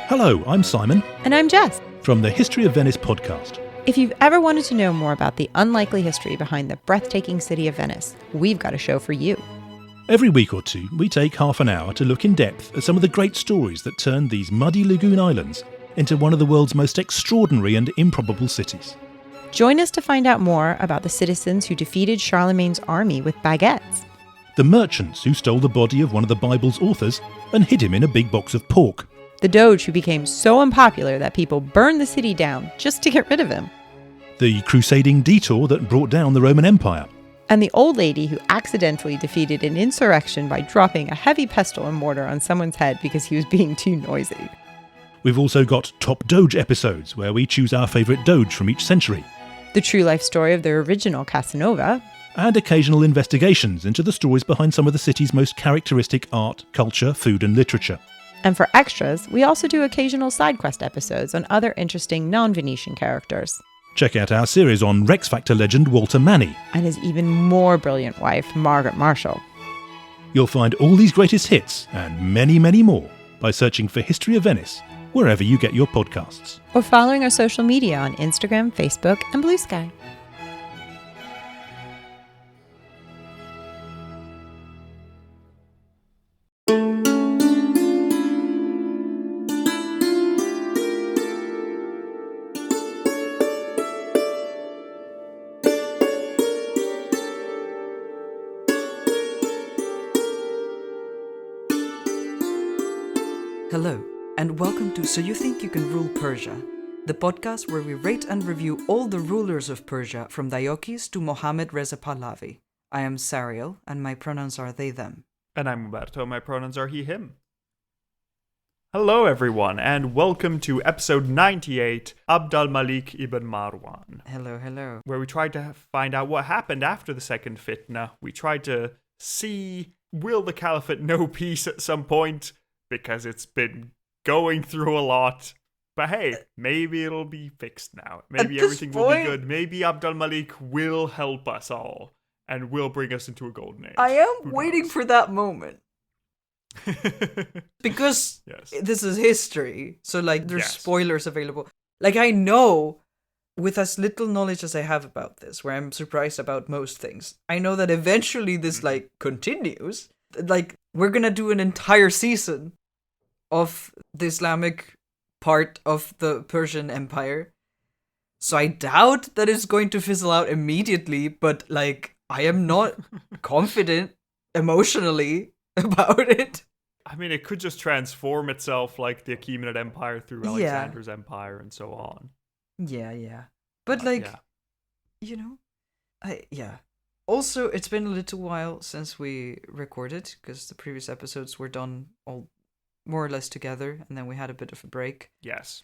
Hello, I'm Simon. And I'm Jess. From the History of Venice podcast. If you've ever wanted to know more about the unlikely history behind the breathtaking city of Venice, we've got a show for you. Every week or two, we take half an hour to look in depth at some of the great stories that turned these muddy lagoon islands into one of the world's most extraordinary and improbable cities. Join us to find out more about the citizens who defeated Charlemagne's army with baguettes. The merchants who stole the body of one of the Bible's authors and hid him in a big box of pork. The Doge who became so unpopular that people burned the city down just to get rid of him. The crusading detour that brought down the Roman Empire. And the old lady who accidentally defeated an insurrection by dropping a heavy pestle and mortar on someone's head because he was being too noisy. We've also got Top Doge episodes where we choose our favourite Doge from each century. The true life story of the original Casanova. And occasional investigations into the stories behind some of the city's most characteristic art, culture, food and literature. And for extras, we also do occasional side quest episodes on other interesting non-Venetian characters. Check out our series on Rex Factor legend Walter Manny. And his even more brilliant wife, Margaret Marshall. You'll find all these greatest hits and many, many more by searching for History of Venice wherever you get your podcasts. Or following our social media on Instagram, Facebook, and Blue Sky. Hello, and welcome to So You Think You Can Rule Persia, the podcast where we rate and review all the rulers of Persia from Diocles to Mohammad Reza Pahlavi. I am Sariel, and my pronouns are they, them. And I'm Umberto, my pronouns are he, him. Hello everyone, and welcome to episode 98, al-Malik ibn Marwan. Hello. Where we tried to find out what happened after the second fitna. We tried to see, will the caliphate know peace at some point? Because it's been going through a lot. But hey, maybe it'll be fixed now. Maybe everything will be good. Maybe al-Malik will help us all and will bring us into a golden age. I am waiting for that moment. Because this is history. So, there's spoilers available. I know, with as little knowledge as I have about this, where I'm surprised about most things, I know that eventually this, continues. We're gonna do an entire season of the Islamic part of the Persian Empire. So I doubt that it's going to fizzle out immediately, but, I am not confident emotionally about it. I mean, it could just transform itself like the Achaemenid Empire through Alexander's Empire and so on. Yeah. But, Also, it's been a little while since we recorded, because the previous episodes were done all more or less together, and then we had a bit of a break. Yes.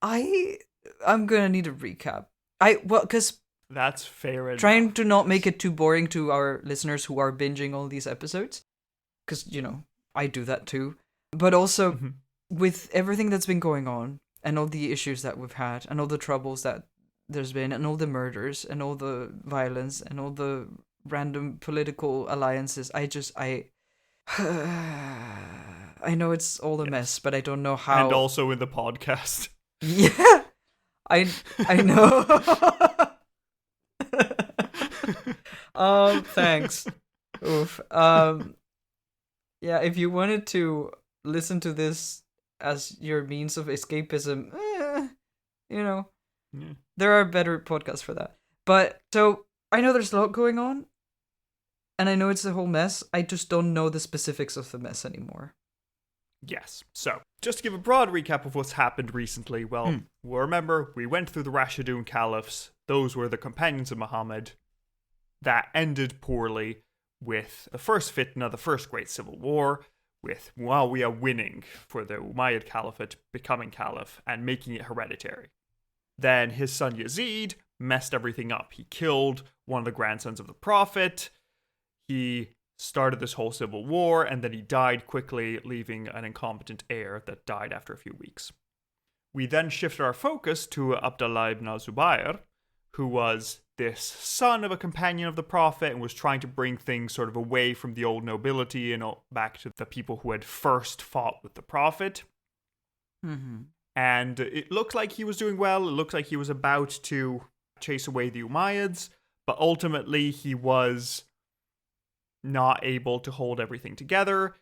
I'm gonna need a recap. Because that's fair enough. Trying to not make it too boring to our listeners who are binging all these episodes, because, I do that too. But also, with everything that's been going on, and all the issues that we've had, and all the troubles that there's been, and all the murders, and all the violence, and all the random political alliances, I know it's all a mess, but I don't know how. And also in the podcast. Yeah, I know. Thanks. Oof. Yeah, if you wanted to listen to this as your means of escapism, there are better podcasts for that. But, so, I know there's a lot going on, and I know it's a whole mess. I just don't know the specifics of the mess anymore. Yes. So, just to give a broad recap of what's happened recently, well, remember, we went through the Rashidun Caliphs. Those were the companions of Muhammad. That ended poorly with the first fitna, the first great civil war, with Muawiyah winning for the Umayyad Caliphate, becoming caliph, and making it hereditary. Then his son Yazid messed everything up. He killed one of the grandsons of the Prophet. He started this whole civil war, and then he died quickly, leaving an incompetent heir that died after a few weeks. We then shifted our focus to Abdullah ibn al-Zubayr, who was this son of a companion of the Prophet and was trying to bring things sort of away from the old nobility and back to the people who had first fought with the Prophet. Mm-hmm. And it looked like he was doing well. It looked like he was about to chase away the Umayyads, but ultimately he was not able to hold everything together.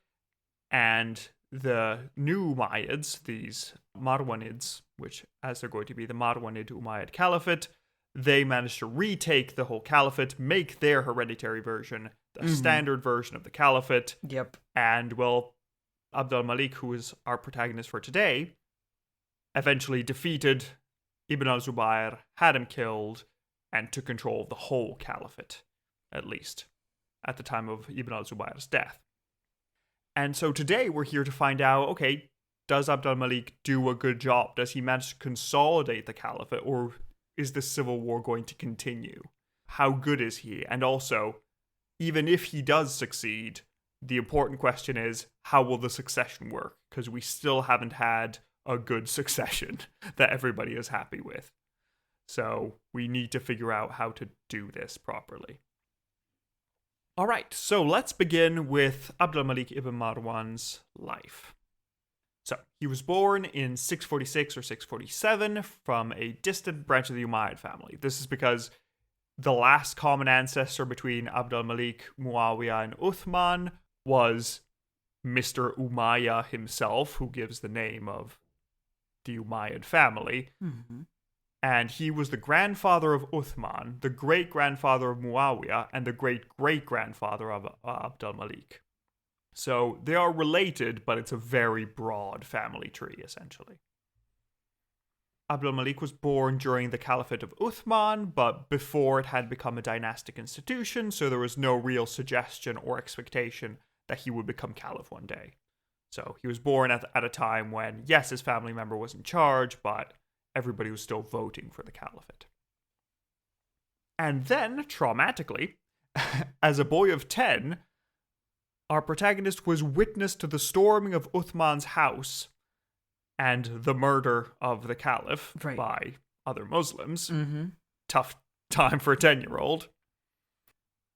And the new Umayyads, these Marwanids, which as they're going to be the Marwanid Umayyad Caliphate, they managed to retake the whole caliphate, make their hereditary version the standard version of the caliphate. Yep. And, well, Abd al-Malik, who is our protagonist for today, eventually defeated Ibn al-Zubayr, had him killed, and took control of the whole caliphate, at least, at the time of Ibn al-Zubayr's death. And so today we're here to find out, okay, does Abd al-Malik do a good job? Does he manage to consolidate the caliphate, or is the civil war going to continue? How good is he? And also, even if he does succeed, the important question is, how will the succession work? Because we still haven't had a good succession that everybody is happy with. So we need to figure out how to do this properly. All right, so let's begin with Abd al-Malik ibn Marwan's life. So he was born in 646 or 647 from a distant branch of the Umayyad family. This is because the last common ancestor between Abd al-Malik, Muawiyah, and Uthman was Mr. Umayyah himself, who gives the name of the Umayyad family. Mm-hmm. And he was the grandfather of Uthman, the great-grandfather of Muawiyah, and the great-great-grandfather of Abd al-Malik. So they are related, but it's a very broad family tree, essentially. Abd al-Malik was born during the Caliphate of Uthman, but before it had become a dynastic institution, so there was no real suggestion or expectation that he would become caliph one day. So he was born at a time when, yes, his family member was in charge, but everybody was still voting for the caliphate. And then, traumatically, as a boy of 10, our protagonist was witness to the storming of Uthman's house and the murder of the caliph by other Muslims. Mm-hmm. Tough time for a 10-year-old.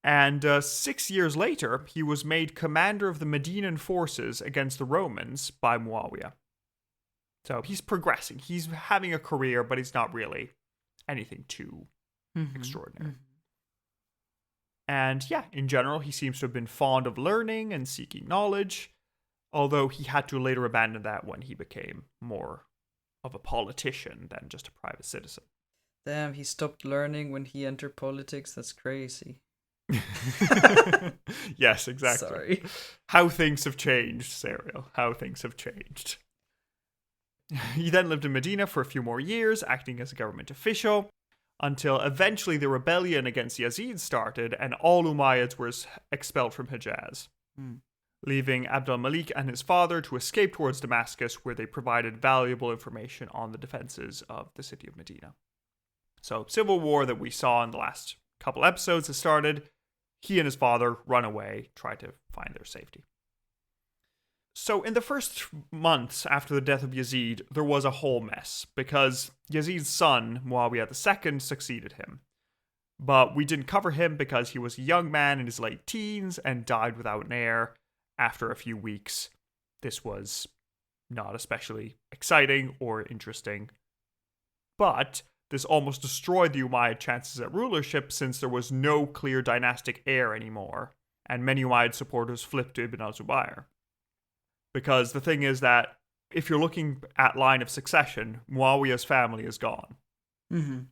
And 6 years later, he was made commander of the Medinan forces against the Romans by Muawiyah. So he's progressing. He's having a career, but he's not really anything too extraordinary. And yeah, in general, he seems to have been fond of learning and seeking knowledge, although he had to later abandon that when he became more of a politician than just a private citizen. Damn, he stopped learning when he entered politics. That's crazy. Yes, exactly. Sorry. How things have changed, Serial. How things have changed. He then lived in Medina for a few more years, acting as a government official, until eventually the rebellion against Yazid started and all Umayyads were expelled from Hijaz, leaving Abd al-Malik and his father to escape towards Damascus, where they provided valuable information on the defenses of the city of Medina. So, civil war that we saw in the last couple episodes has started. He and his father run away, try to find their safety. So in the first months after the death of Yazid, there was a whole mess, because Yazid's son, Muawiyah II, succeeded him. But we didn't cover him because he was a young man in his late teens and died without an heir after a few weeks. This was not especially exciting or interesting. But this almost destroyed the Umayyad chances at rulership, since there was no clear dynastic heir anymore, and many Umayyad supporters flipped to Ibn al-Zubayr. Because the thing is that if you're looking at line of succession, Muawiyah's family is gone.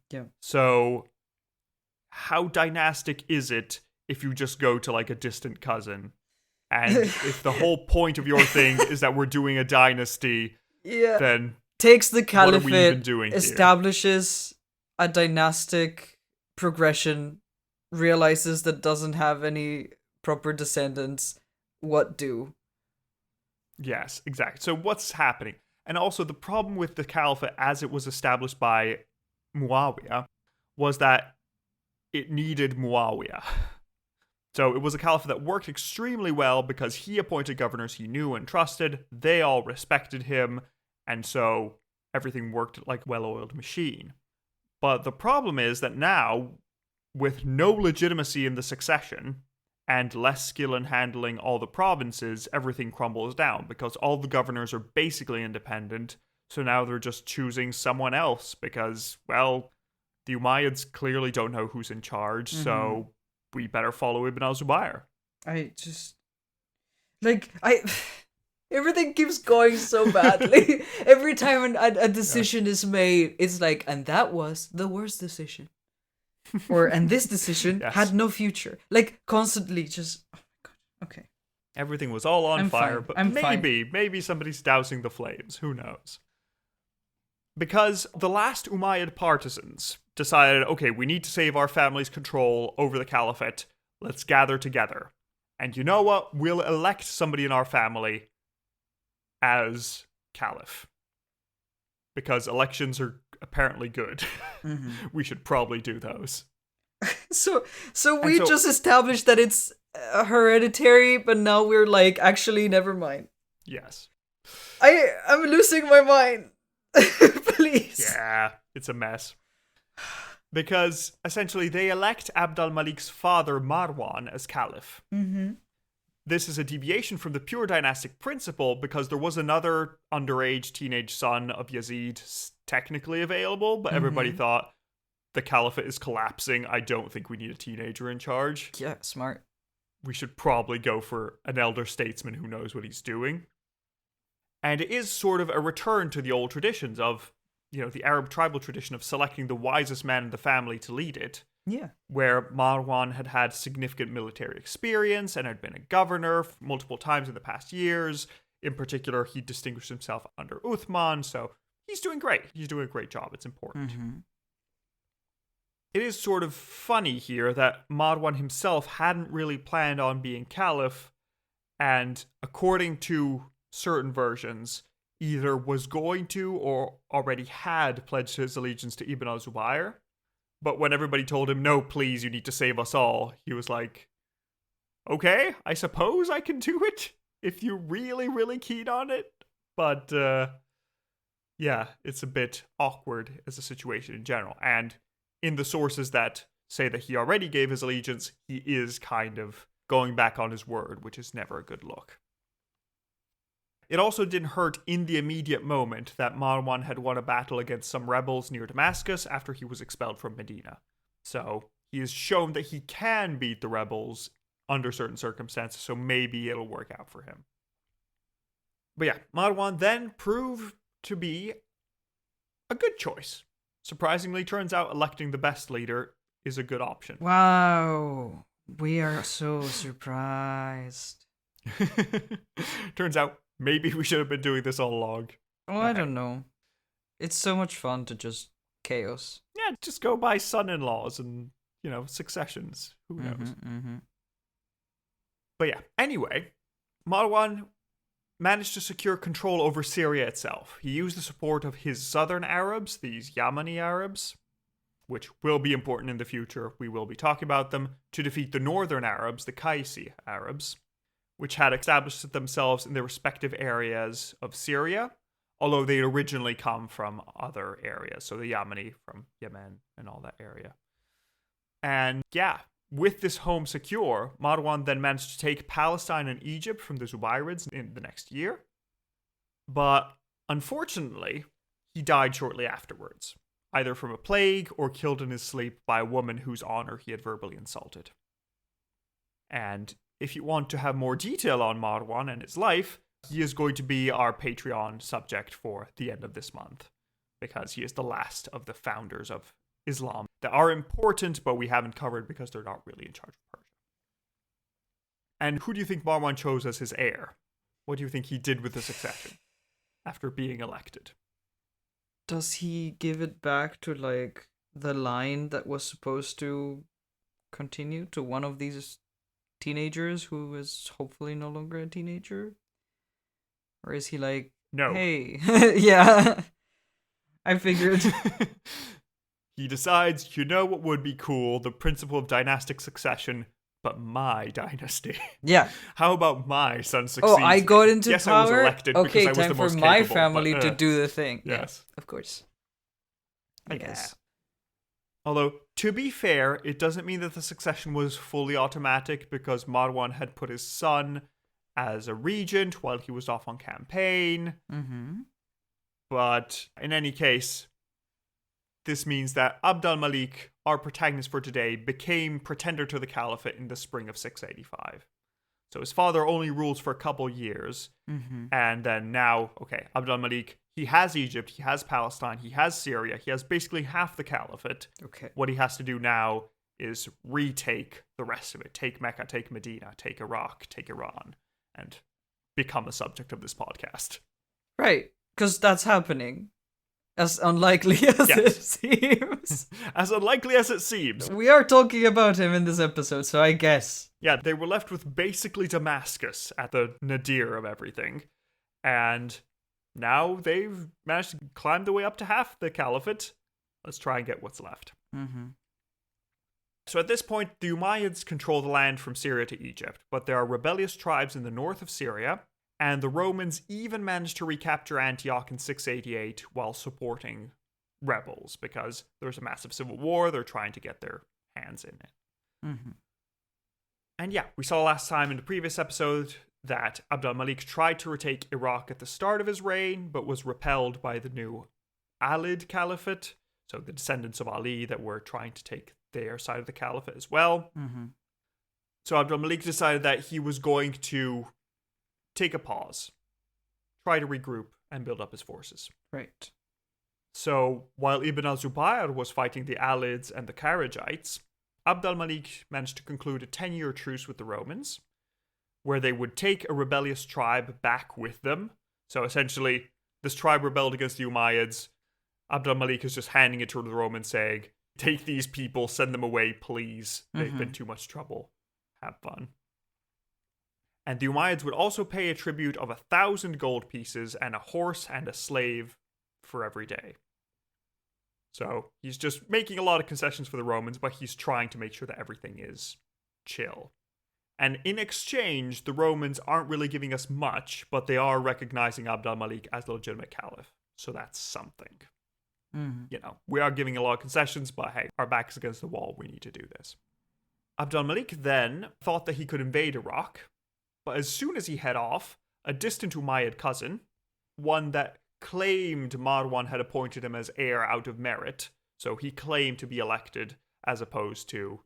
Yeah. So how dynastic is it if you just go to like a distant cousin? And if the whole point of your thing is that we're doing a dynasty, then takes the what are we even caliphate, doing establishes a dynastic progression, realizes that doesn't have any proper descendants. What do? Yes, exactly. So what's happening? And also the problem with the caliphate as it was established by Muawiyah was that it needed Muawiyah. So it was a caliphate that worked extremely well because he appointed governors he knew and trusted. They all respected him. And so everything worked like a well-oiled machine. But the problem is that now, with no legitimacy in the succession, and less skill in handling all the provinces, everything crumbles down because all the governors are basically independent. So now they're just choosing someone else because, well, the Umayyads clearly don't know who's in charge, so we better follow Ibn al-Zubayr. Everything keeps going so badly. Every time a decision is made, it's like, and that was the worst decision. And this decision had no future. Like, constantly just, oh my god, okay. Everything was all on fire, fine. but maybe somebody's dousing the flames. Who knows? Because the last Umayyad partisans decided, okay, we need to save our family's control over the caliphate. Let's gather together. And you know what? We'll elect somebody in our family as caliph. Because elections are apparently good. We should probably do those. So we just established that it's hereditary, but now we're like, actually, never mind. Yes. I'm losing my mind. Please. Yeah, it's a mess. Because, essentially, they elect Abd al-Malik's father, Marwan, as caliph. This is a deviation from the pure dynastic principle because there was another underage teenage son of Yazid technically available, but everybody thought the caliphate is collapsing. I don't think we need a teenager in charge. Yeah, smart. We should probably go for an elder statesman who knows what he's doing. And it is sort of a return to the old traditions of, the Arab tribal tradition of selecting the wisest man in the family to lead it. Yeah. Where Marwan had significant military experience and had been a governor multiple times in the past years. In particular, he distinguished himself under Uthman, so he's doing great. He's doing a great job. It's important. It is sort of funny here that Marwan himself hadn't really planned on being caliph, and according to certain versions, either was going to or already had pledged his allegiance to Ibn al-Zubayr. But when everybody told him, no, please, you need to save us all, he was like, okay, I suppose I can do it if you're really, really keen on it. But, yeah, it's a bit awkward as a situation in general. And in the sources that say that he already gave his allegiance, he is kind of going back on his word, which is never a good look. It also didn't hurt in the immediate moment that Marwan had won a battle against some rebels near Damascus after he was expelled from Medina. So he has shown that he can beat the rebels under certain circumstances, so maybe it'll work out for him. But yeah, Marwan then proved to be a good choice. Surprisingly, turns out electing the best leader is a good option. Wow. We are so surprised. Turns out maybe we should have been doing this all along. Oh, I don't know. It's so much fun to just chaos. Yeah, just go by son-in-laws and, successions. Who knows? But yeah, anyway, Marwan managed to secure control over Syria itself. He used the support of his southern Arabs, these Yamani Arabs, which will be important in the future. We will be talking about them, to defeat the northern Arabs, the Qaisi Arabs, which had established themselves in their respective areas of Syria, although they originally come from other areas. So the Yamani from Yemen and all that area. And yeah, with this home secure, Marwan then managed to take Palestine and Egypt from the Zubayrids in the next year. But unfortunately, he died shortly afterwards, either from a plague or killed in his sleep by a woman whose honor he had verbally insulted. And if you want to have more detail on Marwan and his life, he is going to be our Patreon subject for the end of this month, because he is the last of the founders of Islam that are important, but we haven't covered because they're not really in charge of Persia. And who do you think Marwan chose as his heir? What do you think he did with the succession after being elected? Does he give it back to, the line that was supposed to continue to one of these teenagers who is hopefully no longer a teenager? Or is he like, no, hey, yeah, I figured. He decides, what would be cool? The principle of dynastic succession, but my dynasty. Yeah. How about my son succeeds? Oh, I got into yes, power? I was elected okay, because I was time the most for my capable, family but, to do the thing. Yes. Yeah, of course. I guess. Although, to be fair, it doesn't mean that the succession was fully automatic, because Marwan had put his son as a regent while he was off on campaign. But in any case, this means that Abd al-Malik, our protagonist for today, became pretender to the caliphate in the spring of 685. So his father only rules for a couple years. And then now, okay, Abd al-Malik, he has Egypt, he has Palestine, he has Syria, he has basically half the caliphate. Okay. What he has to do now is retake the rest of it. Take Mecca, take Medina, take Iraq, take Iran, and become a subject of this podcast. Right, because that's happening. As unlikely as it seems. As unlikely as it seems. We are talking about him in this episode, so I guess. Yeah, they were left with basically Damascus at the nadir of everything. And now they've managed to climb their way up to half the caliphate. Let's try and get what's left. So at this point, the Umayyads control the land from Syria to Egypt, but there are rebellious tribes in the north of Syria, and the Romans even managed to recapture Antioch in 688 while supporting rebels, because there's a massive civil war, they're trying to get their hands in it. And yeah, we saw last time in the previous episode that Abd al-Malik tried to retake Iraq at the start of his reign, but was repelled by the new Alid Caliphate, so the descendants of Ali that were trying to take their side of the caliphate as well. So Abd al-Malik decided that he was going to take a pause, try to regroup, and build up his forces. Right. So while Ibn al-Zubayr was fighting the Alids and the Kharijites, Abd al-Malik managed to conclude a 10-year truce with the Romans, where they would take a rebellious tribe back with them. So essentially, this tribe rebelled against the Umayyads. Abd al-Malik is just handing it to the Romans saying, take these people, send them away, please. They've been too much trouble. Have fun. And the Umayyads would also pay a tribute of 1,000 gold pieces and a horse and a slave for every day. So he's just making a lot of concessions for the Romans, but he's trying to make sure that everything is chill. And in exchange, the Romans aren't really giving us much, but they are recognizing Abd al-Malik as the legitimate caliph. So that's something. You know, we are giving a lot of concessions, but hey, our back is against the wall. We need to do this. Abd al-Malik then thought that he could invade Iraq, but as soon as he head off, a distant Umayyad cousin, one that claimed Marwan had appointed him as heir out of merit, so he claimed to be elected as opposed to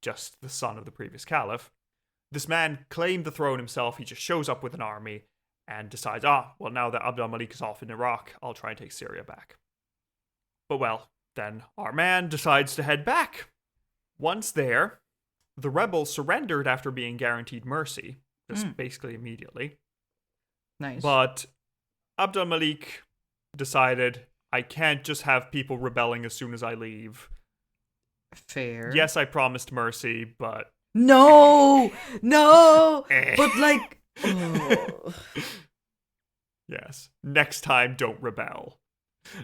just the son of the previous caliph. This man claimed the throne himself. He just shows up with an army and decides, well, now that Abd al-Malik is off in Iraq, I'll try and take Syria back. But well, then our man decides to head back. Once there, the rebels surrendered after being guaranteed mercy, just basically immediately. Nice. But Abd al-Malik decided, I can't just have people rebelling as soon as I leave. Fair. Yes, I promised mercy, but... No! But like... Oh. Yes. Next time, don't rebel.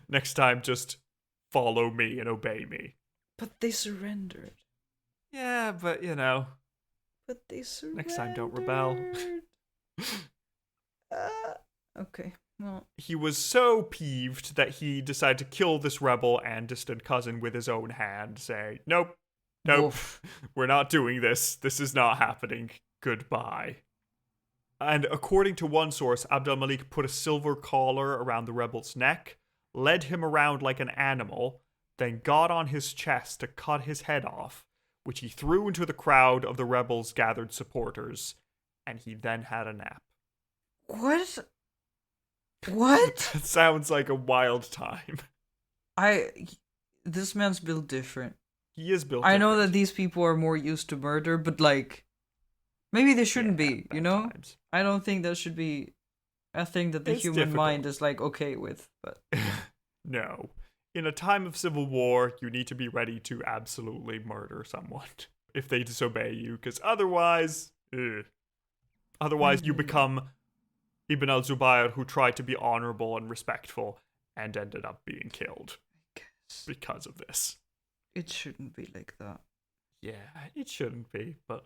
Next time, just follow me and obey me. But they surrendered. Yeah, but you know... But they surrendered. Next time, don't rebel. Okay, well... He was so peeved that he decided to kill this rebel and distant cousin with his own hand, saying, Nope, Oof. we're not doing this. This is not happening. Goodbye. And according to one source, Abd al-Malik put a silver collar around the rebel's neck, led him around like an animal, then got on his chest to cut his head off, which he threw into the crowd of the rebels' gathered supporters, and he then had a nap. What? That sounds like a wild time. This man's built different. He is built I know different. that these people are more used to murder, but like, maybe they shouldn't be, you know? Times. I don't think that should be a thing that the It's human difficult. mind is like okay with, but... No. In a time of civil war, you need to be ready to absolutely murder someone if they disobey you, because otherwise, you become Ibn al-Zubayr, who tried to be honorable and respectful and ended up being killed because of this. It shouldn't be like that. Yeah, it shouldn't be, but...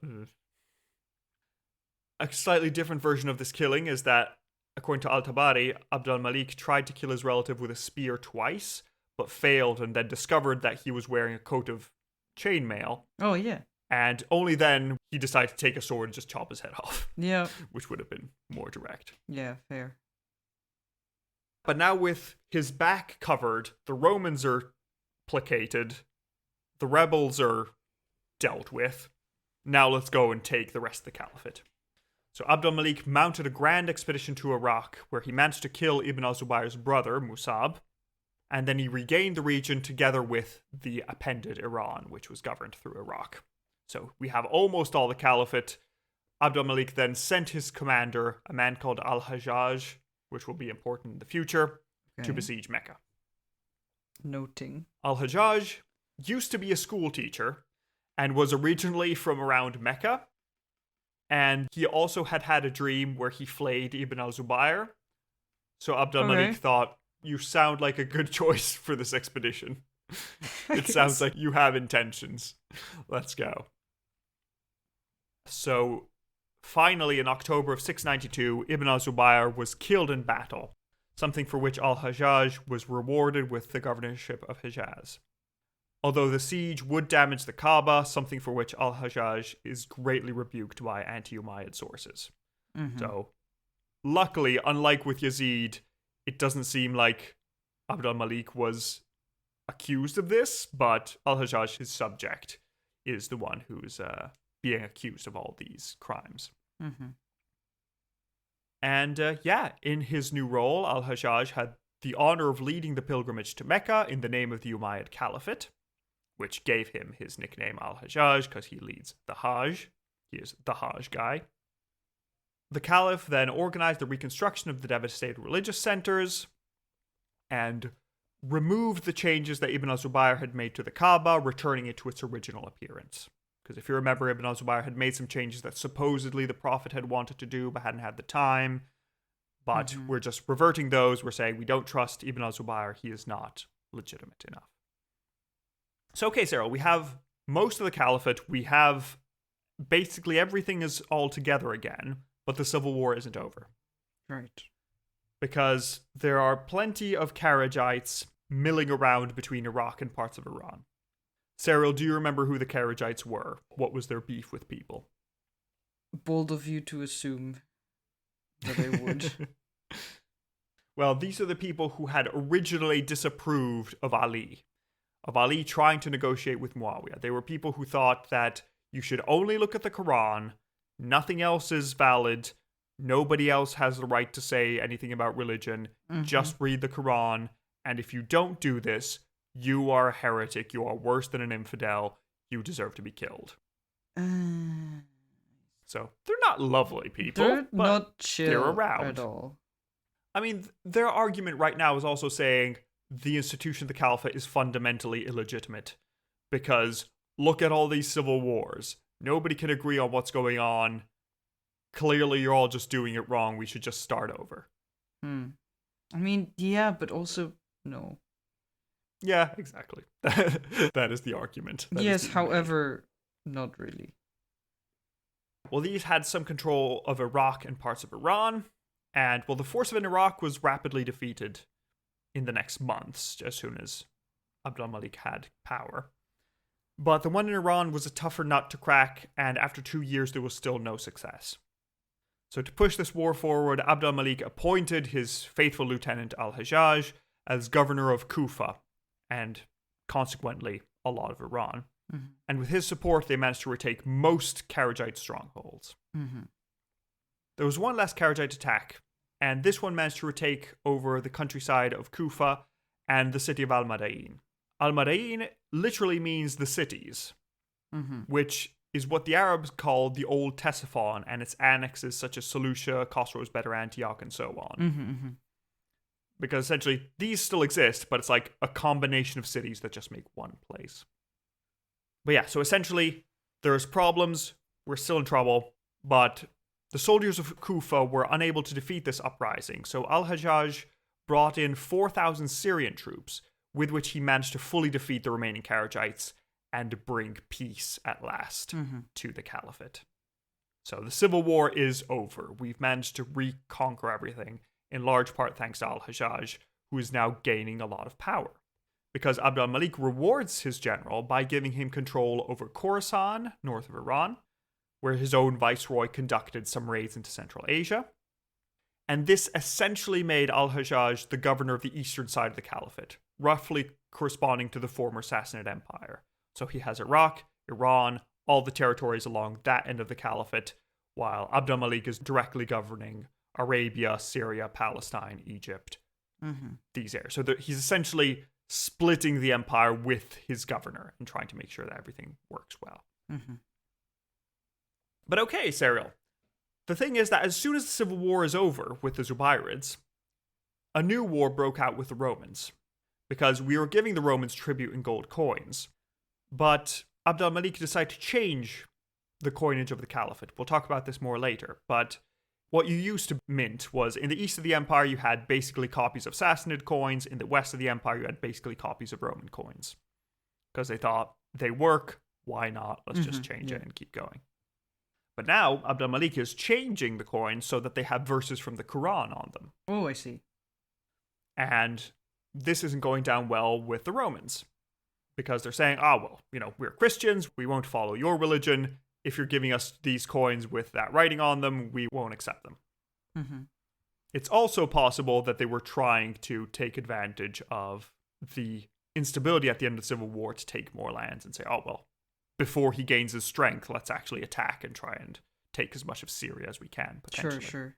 A slightly different version of this killing is that, according to al-Tabari, Abd al-Malik tried to kill his relative with a spear twice, but failed and then discovered that he was wearing a coat of chainmail. Oh, yeah. And only then he decided to take a sword and just chop his head off. Yeah. Which would have been more direct. Yeah, fair. But now with his back covered, the Romans are placated, the rebels are dealt with. Now let's go and take the rest of the caliphate. So Abd al-Malik mounted a grand expedition to Iraq, where he managed to kill Ibn al-Zubayr's brother, Musab, and then he regained the region together with the appended Iran, which was governed through Iraq. So we have almost all the caliphate. Abd al-Malik then sent his commander, a man called al-Hajjaj, which will be important in the future, to besiege Mecca. Noting. Al-Hajjaj used to be a school teacher and was originally from around Mecca. And he also had a dream where he flayed Ibn al-Zubayr. So Abd al-Malik thought, you sound like a good choice for this expedition. It sounds like you have intentions. Let's go. So finally, in October of 692, Ibn al-Zubayr was killed in battle, something for which al-Hajjaj was rewarded with the governorship of Hijaz. Although the siege would damage the Kaaba, something for which al-Hajjaj is greatly rebuked by anti-Umayyad sources. So, luckily, unlike with Yazid, it doesn't seem like Abd al-Malik was accused of this, but al-Hajjaj, his subject, is the one who's being accused of all these crimes. And in his new role, al-Hajjaj had the honor of leading the pilgrimage to Mecca in the name of the Umayyad Caliphate, which gave him his nickname al-Hajjaj because he leads the Hajj. He is the Hajj guy. The Caliph then organized the reconstruction of the devastated religious centers and removed the changes that Ibn al-Zubayr had made to the Kaaba, returning it to its original appearance. Because if you remember, Ibn al-Zubayr had made some changes that supposedly the Prophet had wanted to do but hadn't had the time. But we're just reverting those. We're saying we don't trust Ibn al-Zubayr. He is not legitimate enough. So, okay, Cyril, we have most of the caliphate. We have basically everything is all together again, but the civil war isn't over. Right. Because there are plenty of Kharijites milling around between Iraq and parts of Iran. Cyril, do you remember who the Kharijites were? What was their beef with people? Bold of you to assume that I would. Well, these are the people who had originally disapproved of Ali trying to negotiate with Muawiyah. They were people who thought that you should only look at the Quran, nothing else is valid, nobody else has the right to say anything about religion, just read the Quran, and if you don't do this, you are a heretic, you are worse than an infidel, you deserve to be killed. So, they're not lovely people, They're but not chill they're around. at all. I mean, their argument right now is also saying the institution of the Caliphate is fundamentally illegitimate. Because look at all these civil wars. Nobody can agree on what's going on. Clearly, you're all just doing it wrong. We should just start over. I mean, yeah, but also, no. Yeah, exactly. That is the argument. Yes, however, not really. Well, these had some control of Iraq and parts of Iran. And, well, the force in Iraq was rapidly defeated in the next months, as soon as Abd al-Malik had power. But the one in Iran was a tougher nut to crack, and after 2 years there was still no success. So to push this war forward, Abd al-Malik appointed his faithful lieutenant al-Hajjaj as governor of Kufa, and consequently a lot of Iran. And with his support, they managed to retake most Kharijite strongholds. There was one last Kharijite attack, and this one managed to retake over the countryside of Kufa and the city of al-Madain. Al-Madain literally means the cities, which is what the Arabs called the Old Ctesiphon and its annexes such as Seleucia, Khosrow's Better Antioch, and so on. Because essentially, these still exist, but it's like a combination of cities that just make one place. But yeah, so essentially, there's problems, we're still in trouble, but the soldiers of Kufa were unable to defeat this uprising, so al-Hajjaj brought in 4,000 Syrian troops, with which he managed to fully defeat the remaining Kharijites and bring peace at last to the Caliphate. So the civil war is over. We've managed to reconquer everything, in large part thanks to al-Hajjaj, who is now gaining a lot of power. Because Abd al-Malik rewards his general by giving him control over Khorasan, north of Iran, where his own viceroy conducted some raids into Central Asia. And this essentially made al-Hajjaj the governor of the eastern side of the caliphate, roughly corresponding to the former Sassanid Empire. So he has Iraq, Iran, all the territories along that end of the caliphate, while Abd al-Malik is directly governing Arabia, Syria, Palestine, Egypt, these areas. So he's essentially splitting the empire with his governor and trying to make sure that everything works well. But okay, Serial. The thing is that as soon as the civil war is over with the Zubayrids, a new war broke out with the Romans, because we were giving the Romans tribute in gold coins, but Abd al-Malik decided to change the coinage of the caliphate. We'll talk about this more later, but what you used to mint was, in the east of the empire, you had basically copies of Sassanid coins. In the west of the empire, you had basically copies of Roman coins. Because they thought, they work, why not? Let's just change it and keep going. But now, Abd al-Malik is changing the coins so that they have verses from the Quran on them. Oh, I see. And this isn't going down well with the Romans. Because they're saying, well, we're Christians, we won't follow your religion. If you're giving us these coins with that writing on them, we won't accept them. It's also possible that they were trying to take advantage of the instability at the end of the Civil War to take more lands and say, before he gains his strength, let's actually attack and try and take as much of Syria as we can, potentially. Sure.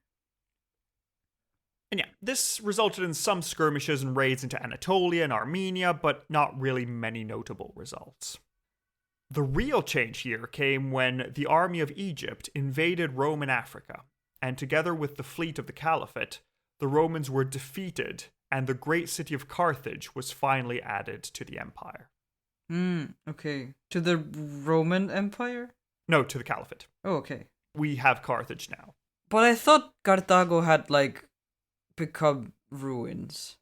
And yeah, this resulted in some skirmishes and raids into Anatolia and Armenia, but not really many notable results. The real change here came when the army of Egypt invaded Roman Africa, and together with the fleet of the Caliphate, the Romans were defeated, and the great city of Carthage was finally added to the empire. Okay. To the Roman Empire? No, to the Caliphate. Oh, okay. We have Carthage now. But I thought Carthago had, become ruins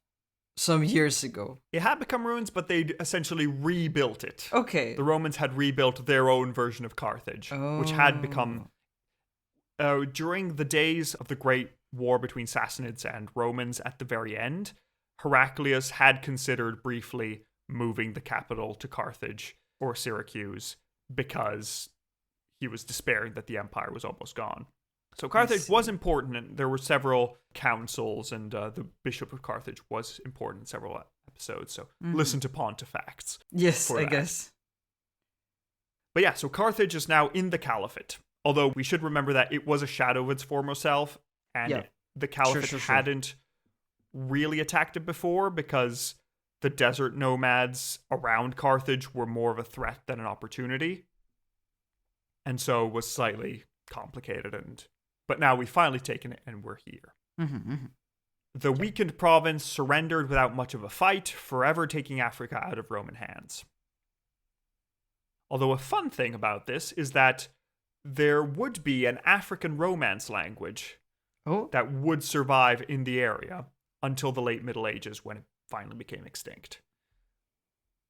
some years ago. It had become ruins, but they'd essentially rebuilt it. Okay. The Romans had rebuilt their own version of Carthage, which had become... during the days of the Great War between Sassanids and Romans at the very end, Heraclius had considered briefly moving the capital to Carthage or Syracuse because he was despairing that the empire was almost gone. So Carthage was important, and there were several councils, and the Bishop of Carthage was important in several episodes, so listen to Pontifacts. Yes, I guess. But yeah, so Carthage is now in the Caliphate, although we should remember that it was a shadow of its former self, and the Caliphate hadn't really attacked it before because the desert nomads around Carthage were more of a threat than an opportunity, and so was slightly complicated. But now we've finally taken it, and we're here. The weakened province surrendered without much of a fight, forever taking Africa out of Roman hands. Although a fun thing about this is that there would be an African Romance language that would survive in the area until the late Middle Ages, when it finally became extinct.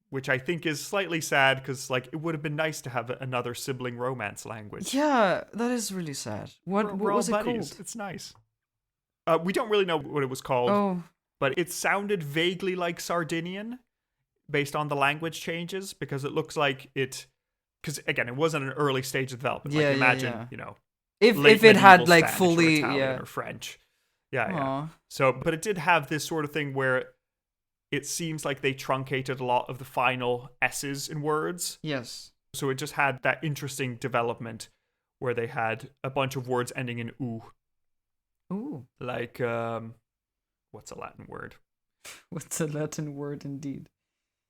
Which I think is slightly sad, because it would have been nice to have another sibling Romance language. Yeah, that is really sad. What was it called? It's nice. We don't really know what it was called, but it sounded vaguely like Sardinian, based on the language changes, because it looks like it... Because, again, it wasn't an early stage of development. Imagine, if it had, Spanish fully... or Italian or French. Yeah. So, but it did have this sort of thing where it seems like they truncated a lot of the final S's in words. Yes. So it just had that interesting development where they had a bunch of words ending in oo. Ooh. Like, what's a Latin word? What's a Latin word indeed?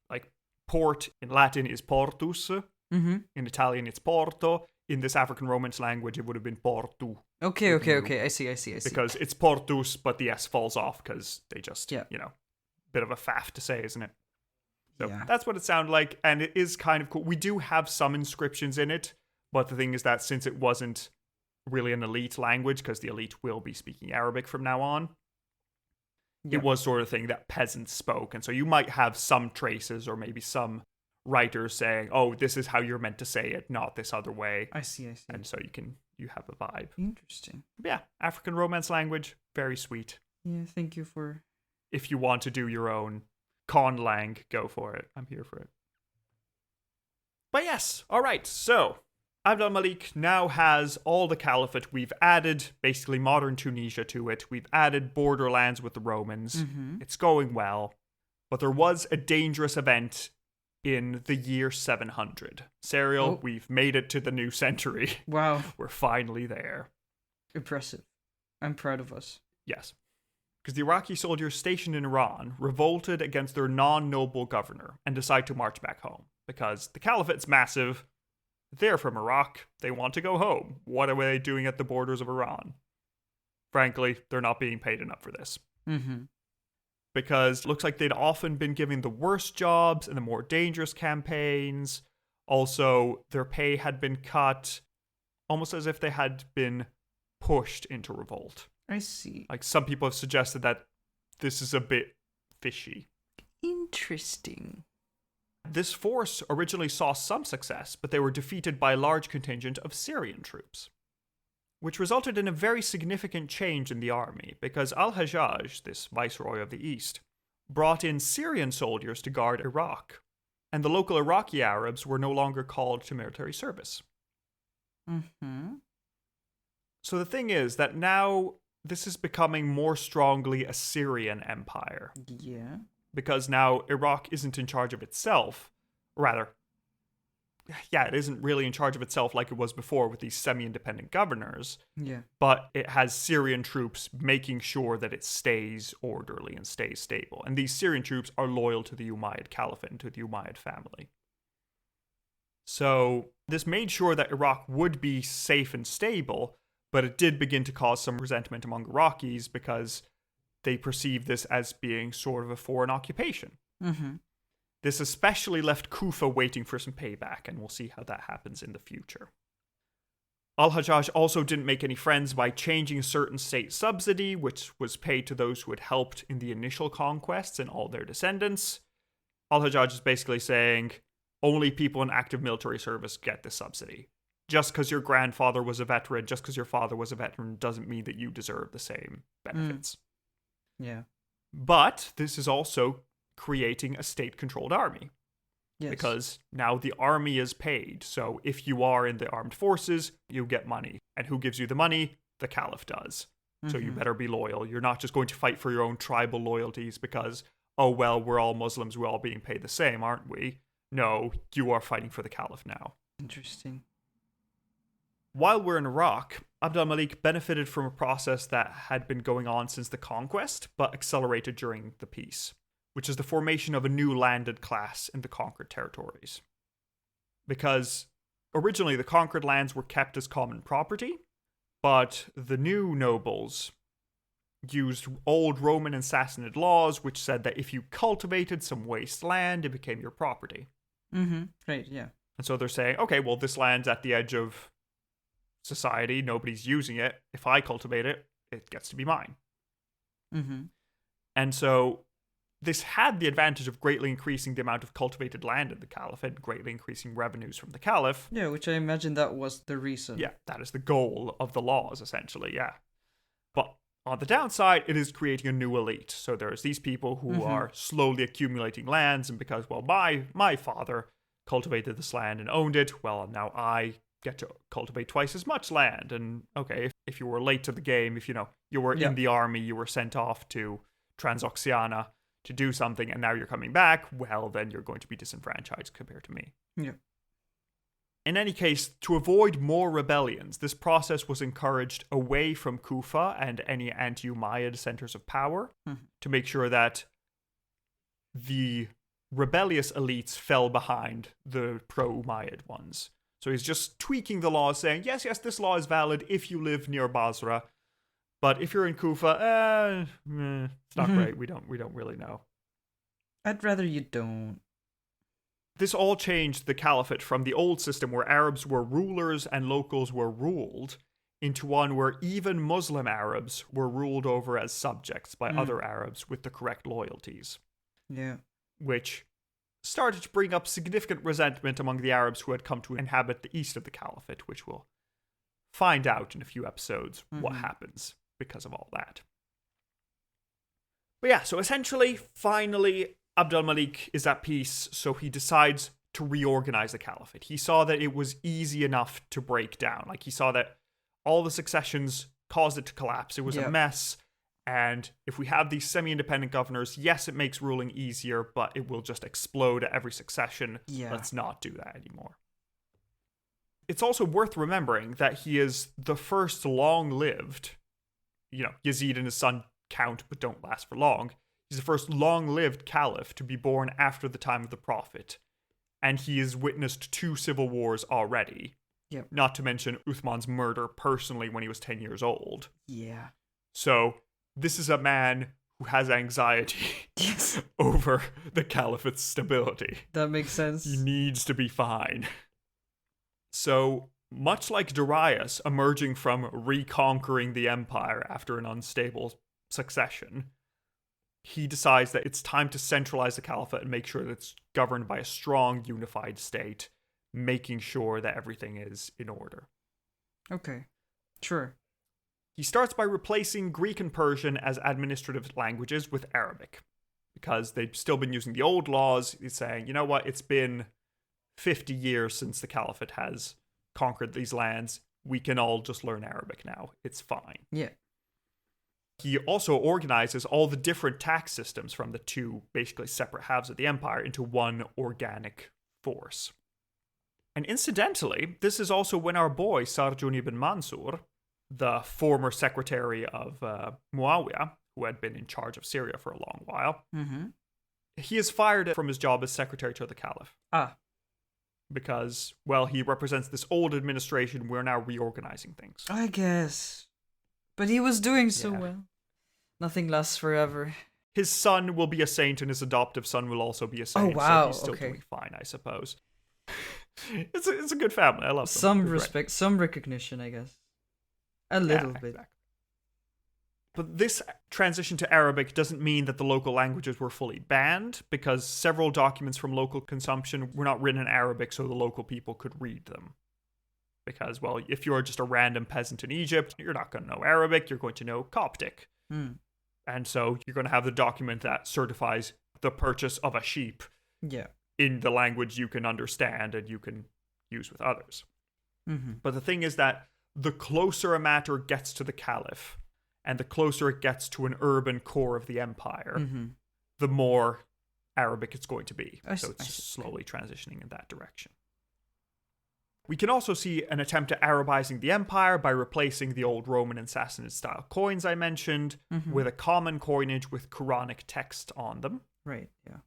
Like, port in Latin is portus. In Italian, it's porto. In this African Romance language, it would have been portu. Okay. I see. Because it's portus, but the S falls off because they just, bit of a faff to say, isn't it? So that's what it sounded like, and it is kind of cool. We do have some inscriptions in it, but the thing is that since it wasn't really an elite language, because the elite will be speaking Arabic from now on, it was sort of thing that peasants spoke, and so you might have some traces or maybe some writers saying, this is how you're meant to say it, not this other way. I see. And so you have a vibe. Interesting. But yeah, African Romance language, very sweet. Yeah, thank you for... If you want to do your own conlang, go for it. I'm here for it. But yes, all right, so Abd al-Malik now has all the caliphate. We've added basically modern Tunisia to it. We've added borderlands with the Romans. It's going well. But there was a dangerous event in the year 700. Serial, we've made it to the new century. Wow. We're finally there. Impressive. I'm proud of us. Yes. Because the Iraqi soldiers stationed in Iran revolted against their non-noble governor and decide to march back home. Because the caliphate's massive. They're from Iraq. They want to go home. What are they doing at the borders of Iran? Frankly, they're not being paid enough for this. Because it looks like they'd often been given the worst jobs and the more dangerous campaigns. Also, their pay had been cut almost as if they had been pushed into revolt. I see. Like, some people have suggested that this is a bit fishy. Interesting. This force originally saw some success, but they were defeated by a large contingent of Syrian troops, which resulted in a very significant change in the army, because al-Hajjaj, this viceroy of the East, brought in Syrian soldiers to guard Iraq, and the local Iraqi Arabs were no longer called to military service. So the thing is that now this is becoming more strongly a Syrian empire. Yeah. Because now Iraq isn't in charge of itself. Rather, yeah, it isn't really in charge of itself like it was before with these semi-independent governors. Yeah. But it has Syrian troops making sure that it stays orderly and stays stable. And these Syrian troops are loyal to the Umayyad Caliphate and to the Umayyad family. So this made sure that Iraq would be safe and stable, but it did begin to cause some resentment among Iraqis because they perceived this as being sort of a foreign occupation. This especially left Kufa waiting for some payback, and we'll see how that happens in the future. Al-Hajjaj also didn't make any friends by changing a certain state subsidy, which was paid to those who had helped in the initial conquests and all their descendants. Al-Hajjaj is basically saying, only people in active military service get this subsidy. Just because your grandfather was a veteran, just because your father was a veteran, doesn't mean that you deserve the same benefits. Yeah. But this is also creating a state-controlled army. Yes. Because now the army is paid. So if you are in the armed forces, you get money. And who gives you the money? The caliph does. So you better be loyal. You're not just going to fight for your own tribal loyalties because, oh, well, we're all Muslims. We're all being paid the same, aren't we? No, you are fighting for the caliph now. Interesting. While we're in Iraq, Abd al-Malik benefited from a process that had been going on since the conquest, but accelerated during the peace, which is the formation of a new landed class in the conquered territories. Because originally the conquered lands were kept as common property, but the new nobles used old Roman and Sassanid laws, which said that if you cultivated some waste land, it became your property. Right, yeah. And so they're saying, okay, well, this land's at the edge of society, nobody's using it. If I cultivate it, it gets to be mine. And so this had the advantage of greatly increasing the amount of cultivated land in the caliphate, greatly increasing revenues from the caliph. Yeah, which I imagine that was the reason. Yeah, that is the goal of the laws, essentially, yeah. But on the downside, it is creating a new elite. So there's these people who are slowly accumulating lands, and because, well, my father cultivated this land and owned it, well, now I get to cultivate twice as much land. And okay, if you were late to the game, if you were in the army, you were sent off to Transoxiana to do something, and now you're coming back, well, then you're going to be disenfranchised compared to me. Yeah. In any case, to avoid more rebellions, this process was encouraged away from Kufa and any anti-Umayyad centers of power to make sure that the rebellious elites fell behind the pro-Umayyad ones. So he's just tweaking the law, saying, yes, this law is valid if you live near Basra, but if you're in Kufa, it's not great. We don't really know. I'd rather you don't. This all changed the caliphate from the old system where Arabs were rulers and locals were ruled into one where even Muslim Arabs were ruled over as subjects by other Arabs with the correct loyalties. Yeah. Which started to bring up significant resentment among the Arabs who had come to inhabit the east of the caliphate, which we'll find out in a few episodes what happens because of all that. But yeah, so essentially, finally, Abd al-Malik is at peace, so he decides to reorganize the caliphate. He saw that it was easy enough to break down. Like, he saw that all the successions caused it to collapse. It was a mess. And if we have these semi-independent governors, yes, it makes ruling easier, but it will just explode at every succession. Yeah. Let's not do that anymore. It's also worth remembering that he is the first long-lived, Yazid and his son count but don't last for long. He's the first long-lived caliph to be born after the time of the Prophet. And he has witnessed 2 civil wars already. Yep. Not to mention Uthman's murder personally when he was 10 years old. Yeah. So this is a man who has anxiety over the caliphate's stability. That makes sense. He needs to be fine. So, much like Darius emerging from reconquering the empire after an unstable succession, he decides that it's time to centralize the caliphate and make sure that it's governed by a strong, unified state, making sure that everything is in order. Okay, sure. He starts by replacing Greek and Persian as administrative languages with Arabic, because they've still been using the old laws. He's saying, you know what, it's been 50 years since the caliphate has conquered these lands. We can all just learn Arabic now. It's fine. Yeah. He also organizes all the different tax systems from the 2 basically separate halves of the empire into one organic force. And incidentally, this is also when our boy Sarjun ibn Mansur, the former secretary of Muawiyah, who had been in charge of Syria for a long while, he is fired from his job as secretary to the caliph. Because, well, he represents this old administration. We're now reorganizing things. I guess. But he was doing so well. Nothing lasts forever. His son will be a saint, and his adoptive son will also be a saint. Oh, wow. So he's still doing fine, I suppose. It's a good family. I love them. Some respect, some recognition, I guess. A little bit. Exactly. But this transition to Arabic doesn't mean that the local languages were fully banned, because several documents from local consumption were not written in Arabic so the local people could read them. Because, well, if you're just a random peasant in Egypt, you're not going to know Arabic, you're going to know Coptic. And so you're going to have the document that certifies the purchase of a sheep in the language you can understand and you can use with others. But the thing is that the closer a matter gets to the caliph, and the closer it gets to an urban core of the empire, the more Arabic it's going to be. So it's slowly transitioning in that direction. We can also see an attempt at Arabizing the empire by replacing the old Roman and Sassanid style coins I mentioned with a common coinage with Quranic text on them. Right, yeah.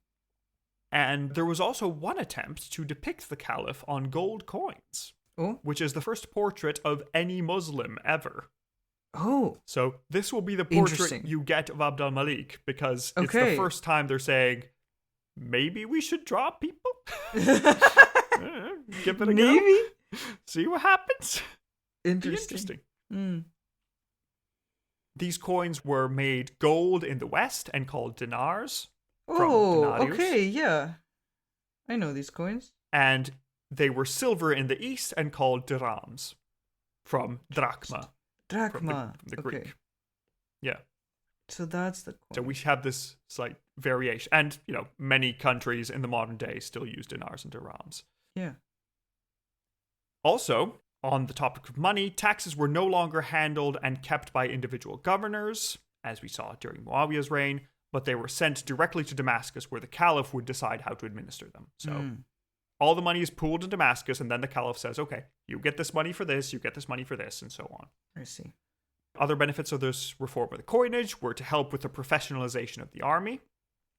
And there was also one attempt to depict the caliph on gold coins, which is the first portrait of any Muslim ever. Oh. So this will be the portrait you get of al-Malik, because it's the first time they're saying, maybe we should draw people? Give it a go. See what happens. Interesting. These coins were made gold in the West and called dinars. Okay, yeah. I know these coins. And they were silver in the East and called dirhams from drachma. Drachma. From the Greek. Yeah. So that's the coin. So we have this slight variation. And, many countries in the modern day still use dinars and dirhams. Yeah. Also, on the topic of money, taxes were no longer handled and kept by individual governors, as we saw during Muawiyah's reign, but they were sent directly to Damascus, where the caliph would decide how to administer them. So all the money is pooled in Damascus, and then the caliph says, okay, you get this money for this, you get this money for this, and so on. I see. Other benefits of this reform of the coinage were to help with the professionalization of the army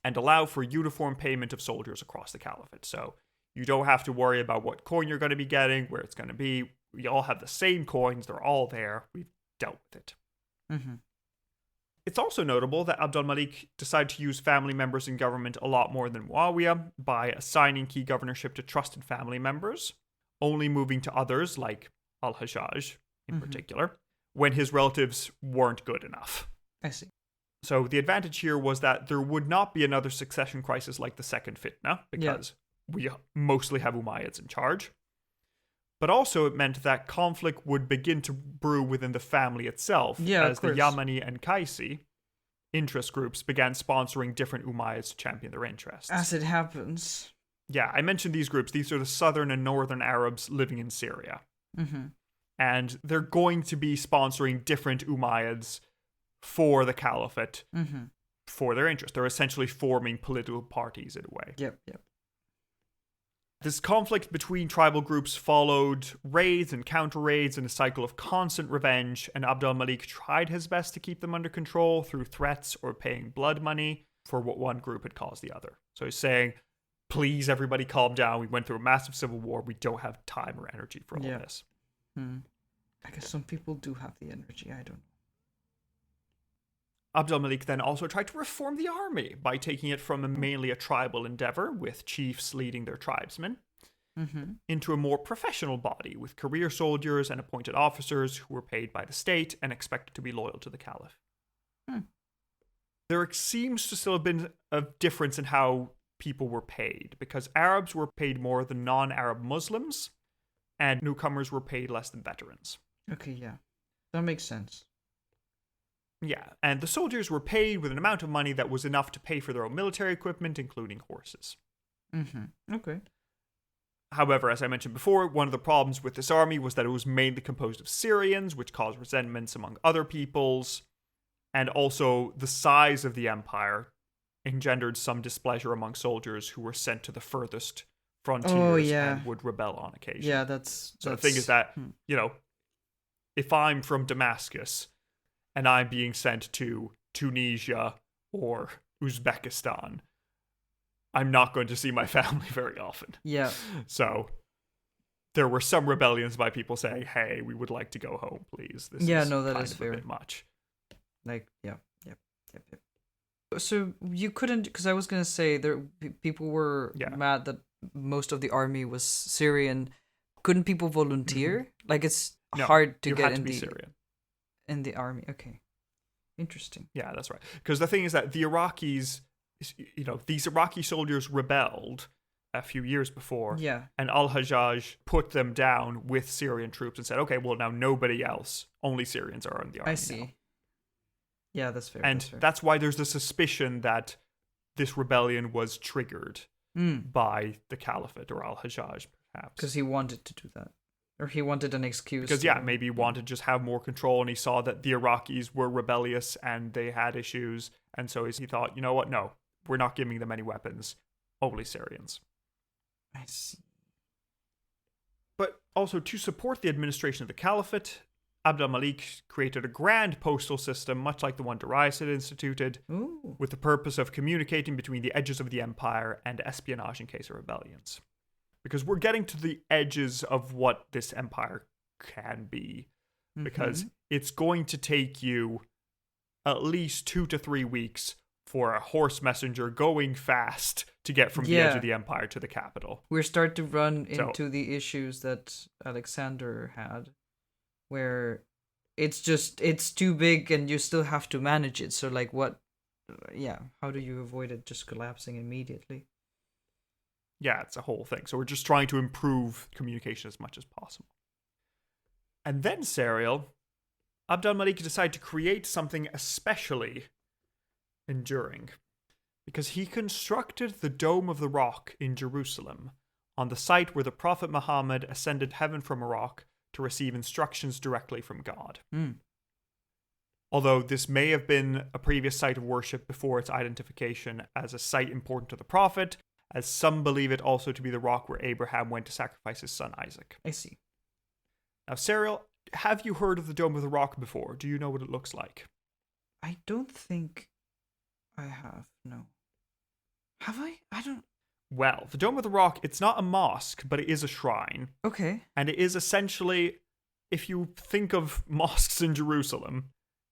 and allow for uniform payment of soldiers across the caliphate. So you don't have to worry about what coin you're going to be getting, where it's going to be. We all have the same coins. They're all there. We've dealt with it. It's also notable that al-Malik decided to use family members in government a lot more than Muawiyah by assigning key governorship to trusted family members, only moving to others, like al-Hajjaj in particular, when his relatives weren't good enough. I see. So the advantage here was that there would not be another succession crisis like the Second Fitna, because we mostly have Umayyads in charge. But also it meant that conflict would begin to brew within the family itself, as the Yamani and Qaisi interest groups began sponsoring different Umayyads to champion their interests. As it happens. Yeah, I mentioned these groups. These are the southern and northern Arabs living in Syria. Mm-hmm. And they're going to be sponsoring different Umayyads for the caliphate for their interest. They're essentially forming political parties in a way. Yep. This conflict between tribal groups followed raids and counter-raids and a cycle of constant revenge, and Abd al-Malik tried his best to keep them under control through threats or paying blood money for what one group had caused the other. So he's saying, please, everybody calm down. We went through a massive civil war. We don't have time or energy for all this. I guess some people do have the energy. I don't know. Abd al-Malik then also tried to reform the army by taking it from mainly a tribal endeavor, with chiefs leading their tribesmen, into a more professional body with career soldiers and appointed officers who were paid by the state and expected to be loyal to the caliph. There seems to still have been a difference in how people were paid, because Arabs were paid more than non-Arab Muslims, and newcomers were paid less than veterans. Okay, yeah. That makes sense. Yeah, and the soldiers were paid with an amount of money that was enough to pay for their own military equipment, including horses. Okay. However, as I mentioned before, one of the problems with this army was that it was mainly composed of Syrians, which caused resentments among other peoples, and also the size of the empire engendered some displeasure among soldiers who were sent to the furthest frontiers and would rebel on occasion. Yeah, that's... So the thing is that, if I'm from Damascus and I'm being sent to Tunisia or Uzbekistan, I'm not going to see my family very often. Yeah. So there were some rebellions by people saying, hey, we would like to go home, please. This is that is fair. A bit much. Like, yep. So you couldn't, because I was going to say people were mad that most of the army was Syrian. Couldn't people volunteer? Like, it's hard to get in the army. Okay. Interesting. Yeah, that's right. Because the thing is that the Iraqis, these Iraqi soldiers rebelled a few years before. Yeah. And al-Hajjaj put them down with Syrian troops and said, okay, well, now nobody else, only Syrians are in the army. I see. Now. Yeah, that's fair. And that's why there's the suspicion that this rebellion was triggered by the caliphate or al-Hajjaj, perhaps. Because he wanted to do that. Or he wanted an excuse. Because, maybe he wanted to just have more control, and he saw that the Iraqis were rebellious and they had issues. And so he thought, you know what? No, we're not giving them any weapons. Only Syrians. I see. But also, to support the administration of the caliphate, Abd al-Malik created a grand postal system, much like the one Darius had instituted, with the purpose of communicating between the edges of the empire and espionage in case of rebellions. Because we're getting to the edges of what this empire can be. Because it's going to take you at least 2 to 3 weeks for a horse messenger going fast to get from the edge of the empire to the capital. We're starting to run into the issues that Alexander had, where it's too big and you still have to manage it. So like how do you avoid it just collapsing immediately? Yeah, it's a whole thing. So we're just trying to improve communication as much as possible. And then, Serial, Abd al-Malik decided to create something especially enduring, because he constructed the Dome of the Rock in Jerusalem, on the site where the Prophet Muhammad ascended heaven from Iraq to receive instructions directly from God. Although this may have been a previous site of worship before its identification as a site important to the Prophet, as some believe it also to be the rock where Abraham went to sacrifice his son Isaac. I see. Now, Serial, have you heard of the Dome of the Rock before? Do you know what it looks like? I don't think I have, no. Have I? I don't... Well, the Dome of the Rock, it's not a mosque, but it is a shrine. Okay. And it is essentially, if you think of mosques in Jerusalem,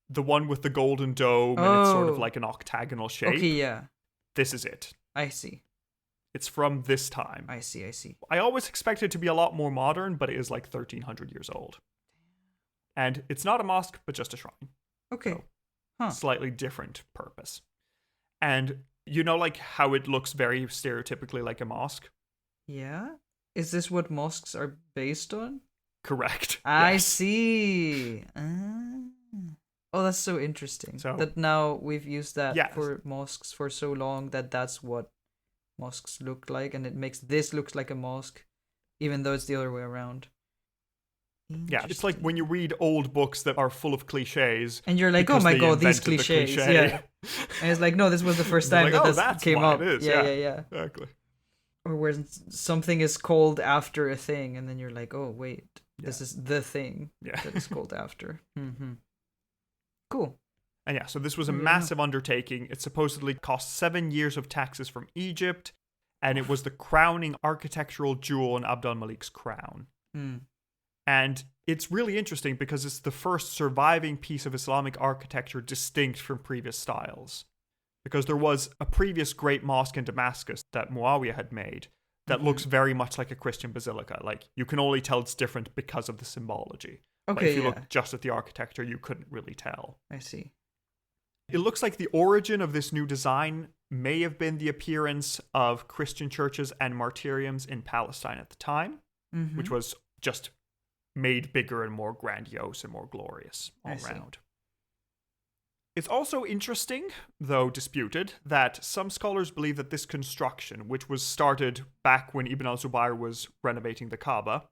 the one with the golden dome and it's sort of like an octagonal shape. Okay, yeah. This is it. I see. It's from this time. I see. I always expected it to be a lot more modern, but it is like 1,300 years old. And it's not a mosque, but just a shrine. Okay. So, slightly different purpose. And you know, like how it looks very stereotypically like a mosque? Yeah? Is this what mosques are based on? Correct. I see. Oh, that's so interesting. So, that now we've used that for mosques for so long that's what mosques look like, and it makes this looks like a mosque, even though it's the other way around. Yeah, it's like when you read old books that are full of cliches. And you're like, oh my god, these cliches. Yeah. And it's like, no, this was the first time that came up. Yeah. Exactly. Or where something is called after a thing, and then you're like, oh, wait, this is the thing that is called after. Mm-hmm. Cool. And yeah, so this was a massive undertaking. It supposedly cost 7 years of taxes from Egypt, and it was the crowning architectural jewel in Abd al-Malik's crown. And it's really interesting because it's the first surviving piece of Islamic architecture distinct from previous styles. Because there was a previous great mosque in Damascus that Muawiyah had made that looks very much like a Christian basilica. Like, you can only tell it's different because of the symbology. Okay, if you look just at the architecture, you couldn't really tell. I see. It looks like the origin of this new design may have been the appearance of Christian churches and martyriums in Palestine at the time, which was just made bigger and more grandiose and more glorious all around. It's also interesting, though disputed, that some scholars believe that this construction, which was started back when Ibn al-Zubayr was renovating the Kaaba,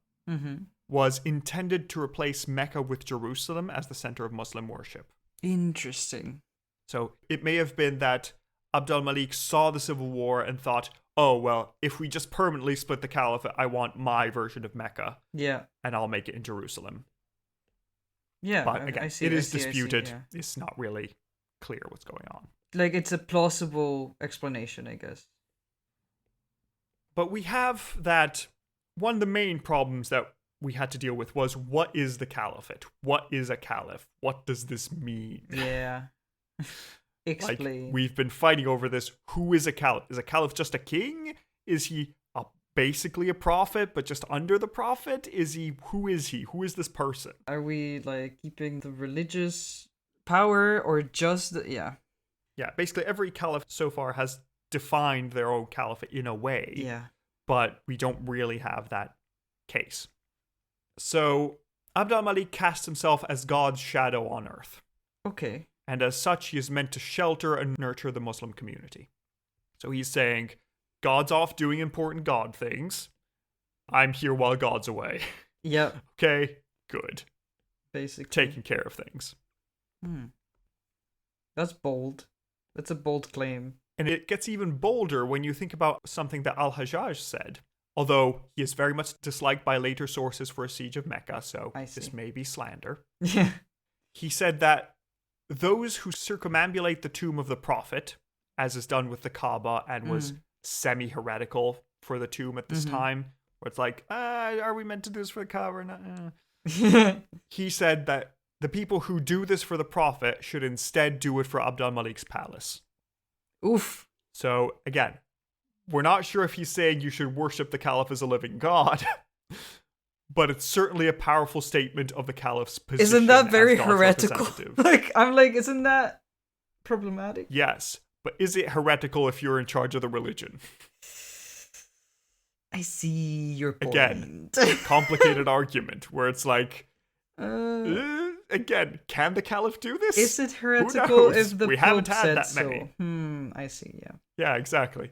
was intended to replace Mecca with Jerusalem as the center of Muslim worship. Interesting. So it may have been that Abd al-Malik saw the civil war and thought, oh, well, if we just permanently split the caliphate, I want my version of Mecca. Yeah. And I'll make it in Jerusalem. Yeah, but again, it is disputed. It's not really clear what's going on. Like, it's a plausible explanation, I guess. But we have that one of the main problems that we had to deal with was, what is the caliphate? What is a caliph? What does this mean? Yeah. Explain. Like, we've been fighting over this. Who is a caliph? Is a caliph just a king? Is he basically a prophet, but just under the prophet? Who is he? Who is this person? Are we, like, keeping the religious power or just yeah, basically every caliph so far has defined their own caliphate in a way, but we don't really have that case. So Abd al-Malik casts himself as God's shadow on earth, and as such he is meant to shelter and nurture the Muslim community. So he's saying, God's off doing important God things, I'm here while God's away. Okay, good, basically taking care of things. That's bold. That's a bold claim. And it gets even bolder when you think about something that al-Hajjaj said. Although he is very much disliked by later sources for a siege of Mecca, so this may be slander. He said that those who circumambulate the tomb of the Prophet, as is done with the Kaaba and was semi-heretical for the tomb at this time, where it's like, are we meant to do this for the Kaaba or not? He said that the people who do this for the Prophet should instead do it for Abd al-Malik's palace. Oof. So, again, we're not sure if he's saying you should worship the Caliph as a living god, but it's certainly a powerful statement of the Caliph's position. Isn't that very as God's heretical? representative. I'm like, isn't that problematic? Yes, but is it heretical if you're in charge of the religion? I see your point. Again, complicated argument where it's like, again, can the Caliph do this? Is it heretical if the we Pope haven't had said that so? many. I see, yeah. Yeah, exactly.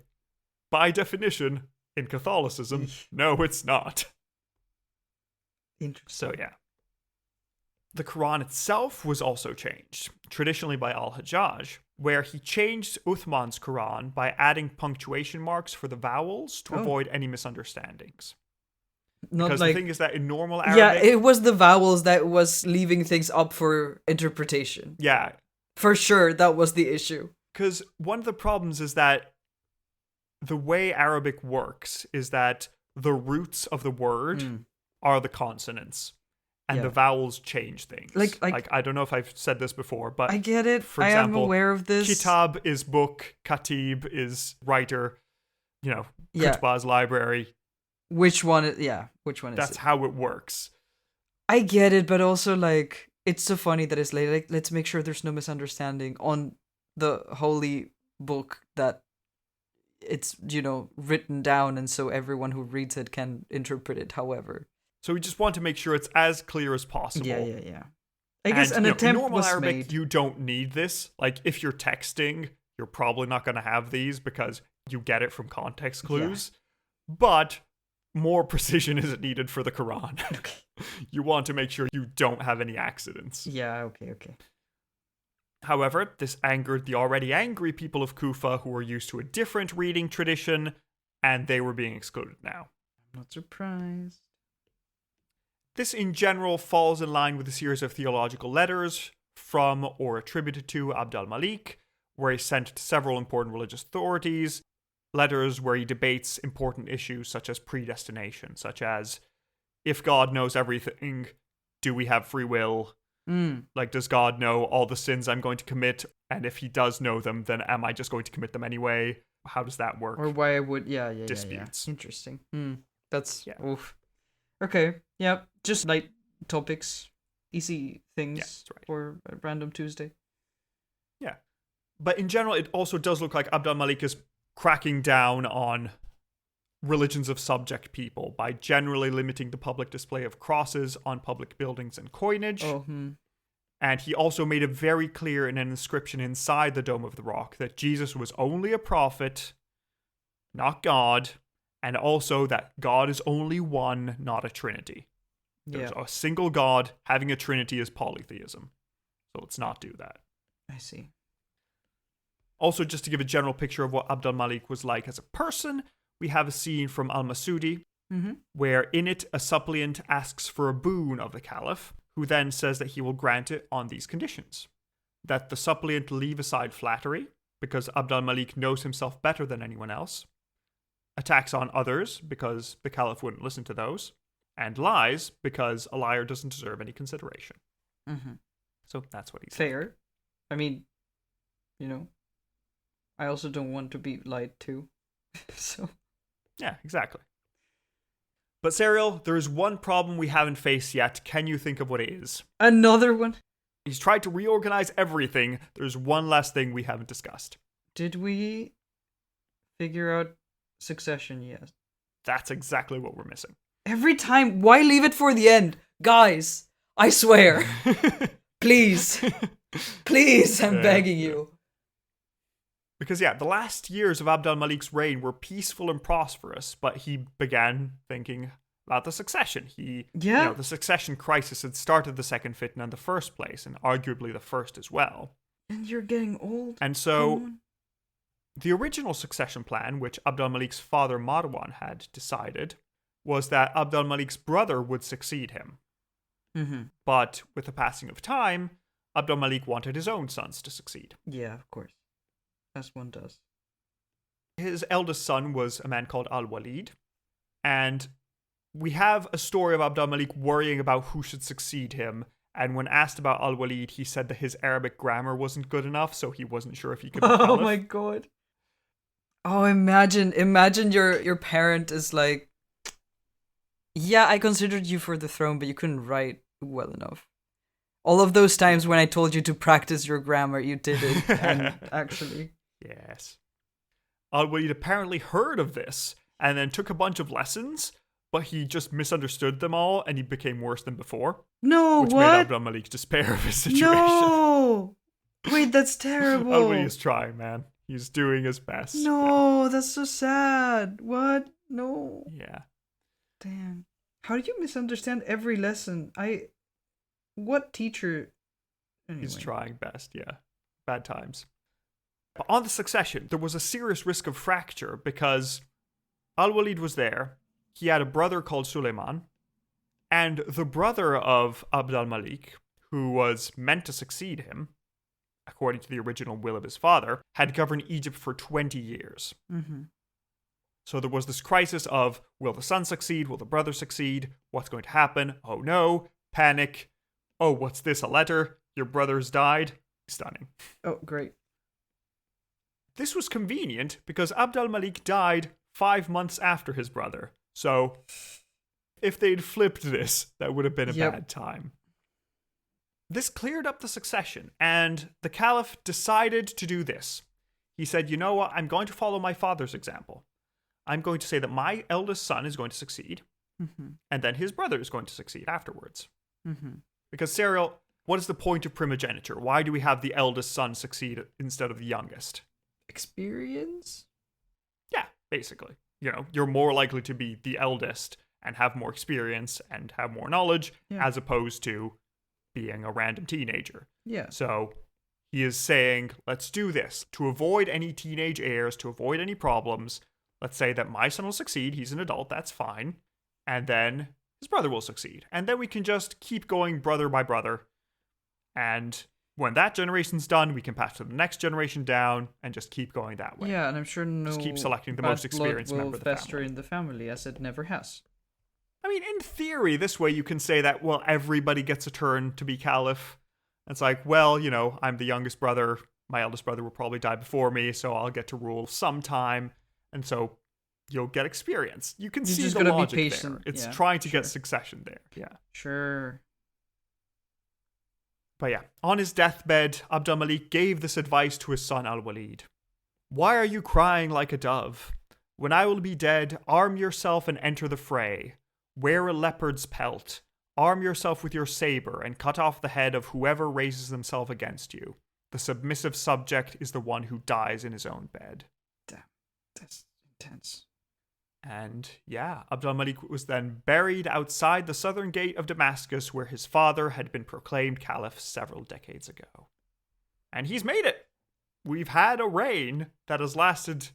By definition, in Catholicism, no, it's not. Interesting. So, yeah. The Quran itself was also changed, traditionally by al-Hajjaj, where he changed Uthman's Quran by adding punctuation marks for the vowels to avoid any misunderstandings. Because the thing is that in normal Arabic... Yeah, it was the vowels that was leaving things up for interpretation. Yeah. For sure, that was the issue. Because one of the problems is that the way Arabic works is that the roots of the word are the consonants. And the vowels change things. Like I don't know if I've said this before, but... I get it. For example, I am aware of this. Kitab is book, Katib is writer, Kutbah is library. Which one is That's how it works. I get it, but also, like, it's so funny that it's like, let's make sure there's no misunderstanding on the holy book that it's, written down, and so everyone who reads it can interpret it however. So we just want to make sure it's as clear as possible. Yeah. I guess an attempt in normal was Arabic, made. you don't need this. Like, if you're texting, you're probably not going to have these because you get it from context clues. But more precision is needed for the Quran. Okay. You want to make sure you don't have any accidents. Yeah, okay. However, this angered the already angry people of Kufa who were used to a different reading tradition, and they were being excluded now. I'm not surprised. This in general falls in line with a series of theological letters from or attributed to Abd al-Malik, where he sent to several important religious authorities, letters where he debates important issues such as predestination, such as, if God knows everything, do we have free will? Like, does God know all the sins I'm going to commit? And if he does know them, then am I just going to commit them anyway? How does that work? Or why would, disputes. Yeah. Interesting. That's, Yeah. oof. Okay, yeah, just light topics, easy things that's right. for a random Tuesday. Yeah. But in general, it also does look like Abd al-Malik is cracking down on religions of subject people by generally limiting the public display of crosses on public buildings and coinage. And he also made it very clear in an inscription inside the Dome of the Rock that Jesus was only a prophet, not God, and also that God is only one, not a trinity. There's a single God. Having a trinity is polytheism. So let's not do that. I see. Also, just to give a general picture of what Abd al-Malik was like as a person, we have a scene from al-Masudi, where in it a suppliant asks for a boon of the Caliph, who then says that he will grant it on these conditions. That the suppliant leave aside flattery, because Abd al-Malik knows himself better than anyone else, attacks on others, because the Caliph wouldn't listen to those, and lies, because a liar doesn't deserve any consideration. So that's what he said. Fair. I mean, I also don't want to be lied to. So. Yeah, exactly. But Serial, there is one problem we haven't faced yet. Can you think of what it is? Another one? He's tried to reorganize everything. There's one last thing we haven't discussed. Did we figure out succession yet? That's exactly what we're missing. Every time, why leave it for the end? Guys, I swear. Please. Please, I'm begging you. Because, the last years of Abd al-Malik's reign were peaceful and prosperous, but he began thinking about the succession. The succession crisis had started the second fitna in the first place, and arguably the first as well. And you're getting old. And so, the original succession plan, which Abd al-Malik's father Marwan had decided, was that Abd al-Malik's brother would succeed him. But with the passing of time, Abd al-Malik wanted his own sons to succeed. Yeah, of course. As one does. His eldest son was a man called al-Walid, and we have a story of Abd al-Malik worrying about who should succeed him, and when asked about al-Walid, he said that his Arabic grammar wasn't good enough, so he wasn't sure if he could be caliph. Oh my god. Oh, imagine your parent is like, yeah, I considered you for the throne, but you couldn't write well enough. All of those times when I told you to practice your grammar, you did it, and actually... Yes. Al-Walid apparently heard of this, and then took a bunch of lessons, but he just misunderstood them all, and he became worse than before. No, which what? made Abd al-Malik despair of his situation. No! Wait, that's terrible. Al-Walid is trying, man. He's doing his best. No, that's so sad. What? No. Yeah. Damn. How do you misunderstand every lesson? What teacher? Anyway. He's trying best, yeah. Bad times. But on the succession, there was a serious risk of fracture because Al-Walid was there. He had a brother called Suleiman. And the brother of Abd al-Malik, who was meant to succeed him, according to the original will of his father, had governed Egypt for 20 years. So there was this crisis of, will the son succeed? Will the brother succeed? What's going to happen? Oh no. Panic. Oh, what's this? A letter? Your brother's died? Stunning. Oh, great. This was convenient because Abd al-Malik died 5 months after his brother. So, if they'd flipped this, that would have been a bad time. This cleared up the succession, and the Caliph decided to do this. He said, you know what, I'm going to follow my father's example. I'm going to say that my eldest son is going to succeed, and then his brother is going to succeed afterwards. Because, Serial, what is the point of primogeniture? Why do we have the eldest son succeed instead of the youngest? Experience? basically. You're more likely to be the eldest and have more experience and have more knowledge as opposed to being a random teenager. Yeah. So he is saying, let's do this. To avoid any teenage heirs, to avoid any problems, let's say that my son will succeed. He's an adult. That's fine. And then his brother will succeed. And then we can just keep going brother by brother. And when that generation's done, we can pass to the next generation down and just keep going that way. Yeah, and I'm sure no just keep selecting the bad most experienced blood member will of the fester family. in the family, as it never has. I mean, in theory, this way you can say that, well, everybody gets a turn to be caliph. It's like, well, I'm the youngest brother. My eldest brother will probably die before me, so I'll get to rule sometime. And so you'll get experience. You can see just the gotta be logic patient. there. It's Yeah, trying to sure. get succession there. Yeah. Sure. But yeah, on his deathbed, Abd al-Malik gave this advice to his son al-Walid. Why are you crying like a dove? When I will be dead, arm yourself and enter the fray. Wear a leopard's pelt. Arm yourself with your saber and cut off the head of whoever raises themselves against you. The submissive subject is the one who dies in his own bed. Damn, that's intense. And yeah, Abd al-Malik was then buried outside the southern gate of Damascus, where his father had been proclaimed caliph several decades ago. And he's made it. We've had a reign that has lasted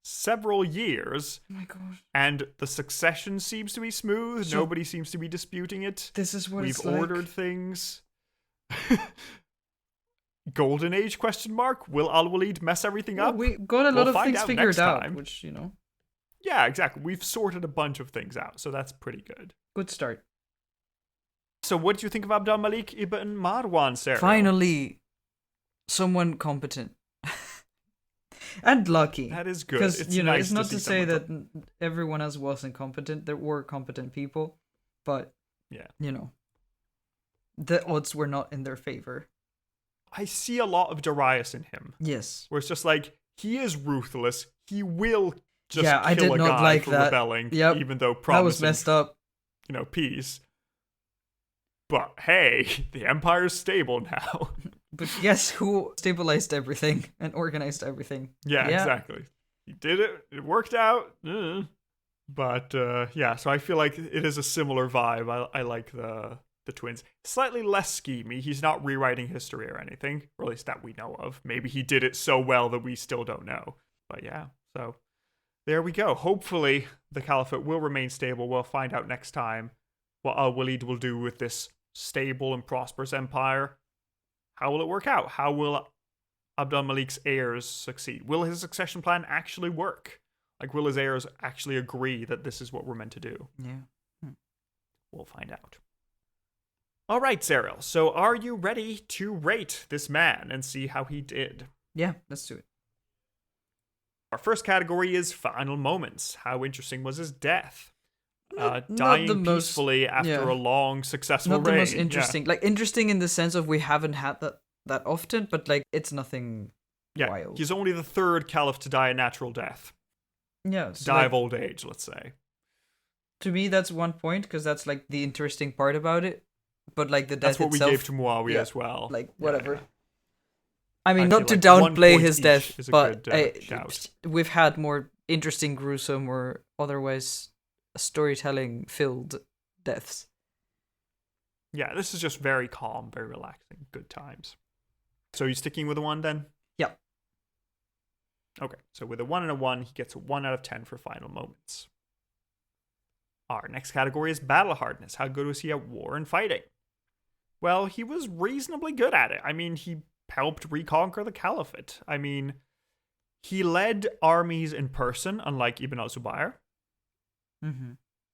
several years. Oh my god. And the succession seems to be smooth. So- Nobody seems to be disputing it. This is what We've it's like. ordered things. Golden Age ? Will Al-Walid mess everything Well, up? we got a lot We'll of find things out figured next out, time. which, Yeah, exactly. We've sorted a bunch of things out, so that's pretty good. good start. So what did you think of Abd al-Malik ibn Marwan, Sarah? Finally, someone competent. And lucky. That is good. Because, nice it's not see to say someone that everyone else wasn't competent. There were competent people, but, Yeah. The odds were not in their favor. I see a lot of Darius in him, Yes. where it's just like, he is ruthless. He will just Yeah, kill I did a not guy like for that. rebelling, Yep. even though That was promising, messed up. peace. But hey, the Empire's stable now. But guess who stabilized everything and organized everything? Yeah, exactly. He did it. It worked out. But yeah, so I feel like it is a similar vibe. I like the twins. Slightly less schemy. He's not rewriting history or anything, or at least that we know of. Maybe he did it so well that we still don't know. But yeah, so there we go. Hopefully the Caliphate will remain stable. We'll find out next time what Al-Walid will do with this stable and prosperous empire. How will it work out? How will Abd al-Malik's heirs succeed? Will his succession plan actually work? Like, will his heirs actually agree that this is what we're meant to do? Yeah. We'll find out. All right, Cyril. So are you ready to rate this man and see how he did? Yeah, let's do it. Our first category is final moments. How interesting was his death? Not Dying the most- peacefully after yeah. a long, successful Not the reign. most Yeah. interesting. Like, interesting in the sense of we haven't had that often, but, like, it's nothing Yeah, wild. he's only the third caliph to die a natural death. Yeah, so, Die like, of old age, let's say. to me, that's one point, because that's, like, the interesting part about it. But, like, the death That's what itself, we gave to Muawiyah yeah, as well. like, Yeah, whatever. yeah. I mean, I not to feel like 1 downplay point his each death, is a but good, shout. we've had more interesting, gruesome, or otherwise storytelling-filled deaths. Yeah, this is just very calm, very relaxing, good times. So you sticking with a 1 then? Yeah. Okay, so with a 1 and a 1, he gets a 1 out of 10 for final moments. Our next category is battle hardness. How good was he at war and fighting? Well, he was reasonably good at it. I mean, he helped reconquer the caliphate. I mean, he led armies in person, unlike Ibn al-Zubayr. Mm-hmm.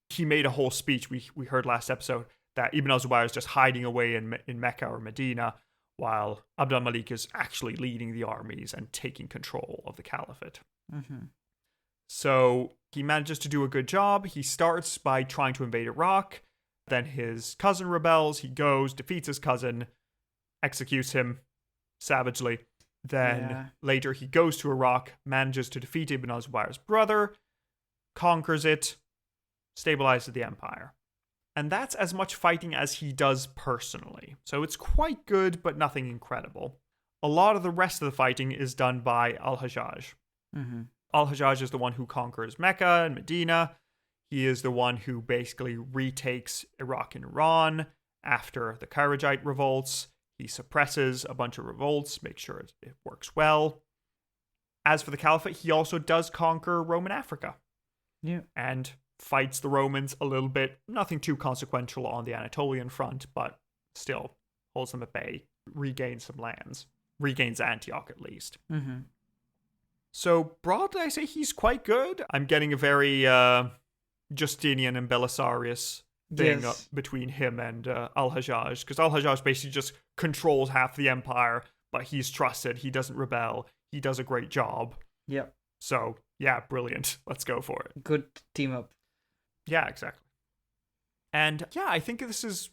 He made a whole speech, we heard last episode, that Ibn al-Zubayr is just hiding away in Mecca or Medina, while Abd al-Malik is actually leading the armies and taking control of the caliphate. Mm-hmm. So he manages to do a good job. He starts by trying to invade Iraq. Then his cousin rebels. He goes, defeats his cousin, executes him savagely. Then later he goes to Iraq, manages to defeat Ibn al-Zubayr's brother, conquers it, stabilizes the empire. And that's as much fighting as he does personally. So it's quite good, but nothing incredible. A lot of the rest of the fighting is done by al-Hajjaj. Mm-hmm. Al-Hajjaj is the one who conquers Mecca and Medina. He is the one who basically retakes Iraq and Iran after the Kharijite revolts. He suppresses a bunch of revolts, makes sure it works well. As for the Caliphate, he also does conquer Roman Africa. Yeah. And fights the Romans a little bit. Nothing too consequential on the Anatolian front, but still holds them at bay. Regains some lands. Regains Antioch, at least. Mm-hmm. So, broadly, I say he's quite good. I'm getting a very Justinian and Belisarius thing between him and Al-Hajjaj, because Al-Hajjaj basically just controls half the empire, but he's trusted, he doesn't rebel, he does a great job. Yep. So, yeah, brilliant. Let's go for it. Good team up. Yeah, exactly. And yeah, I think this is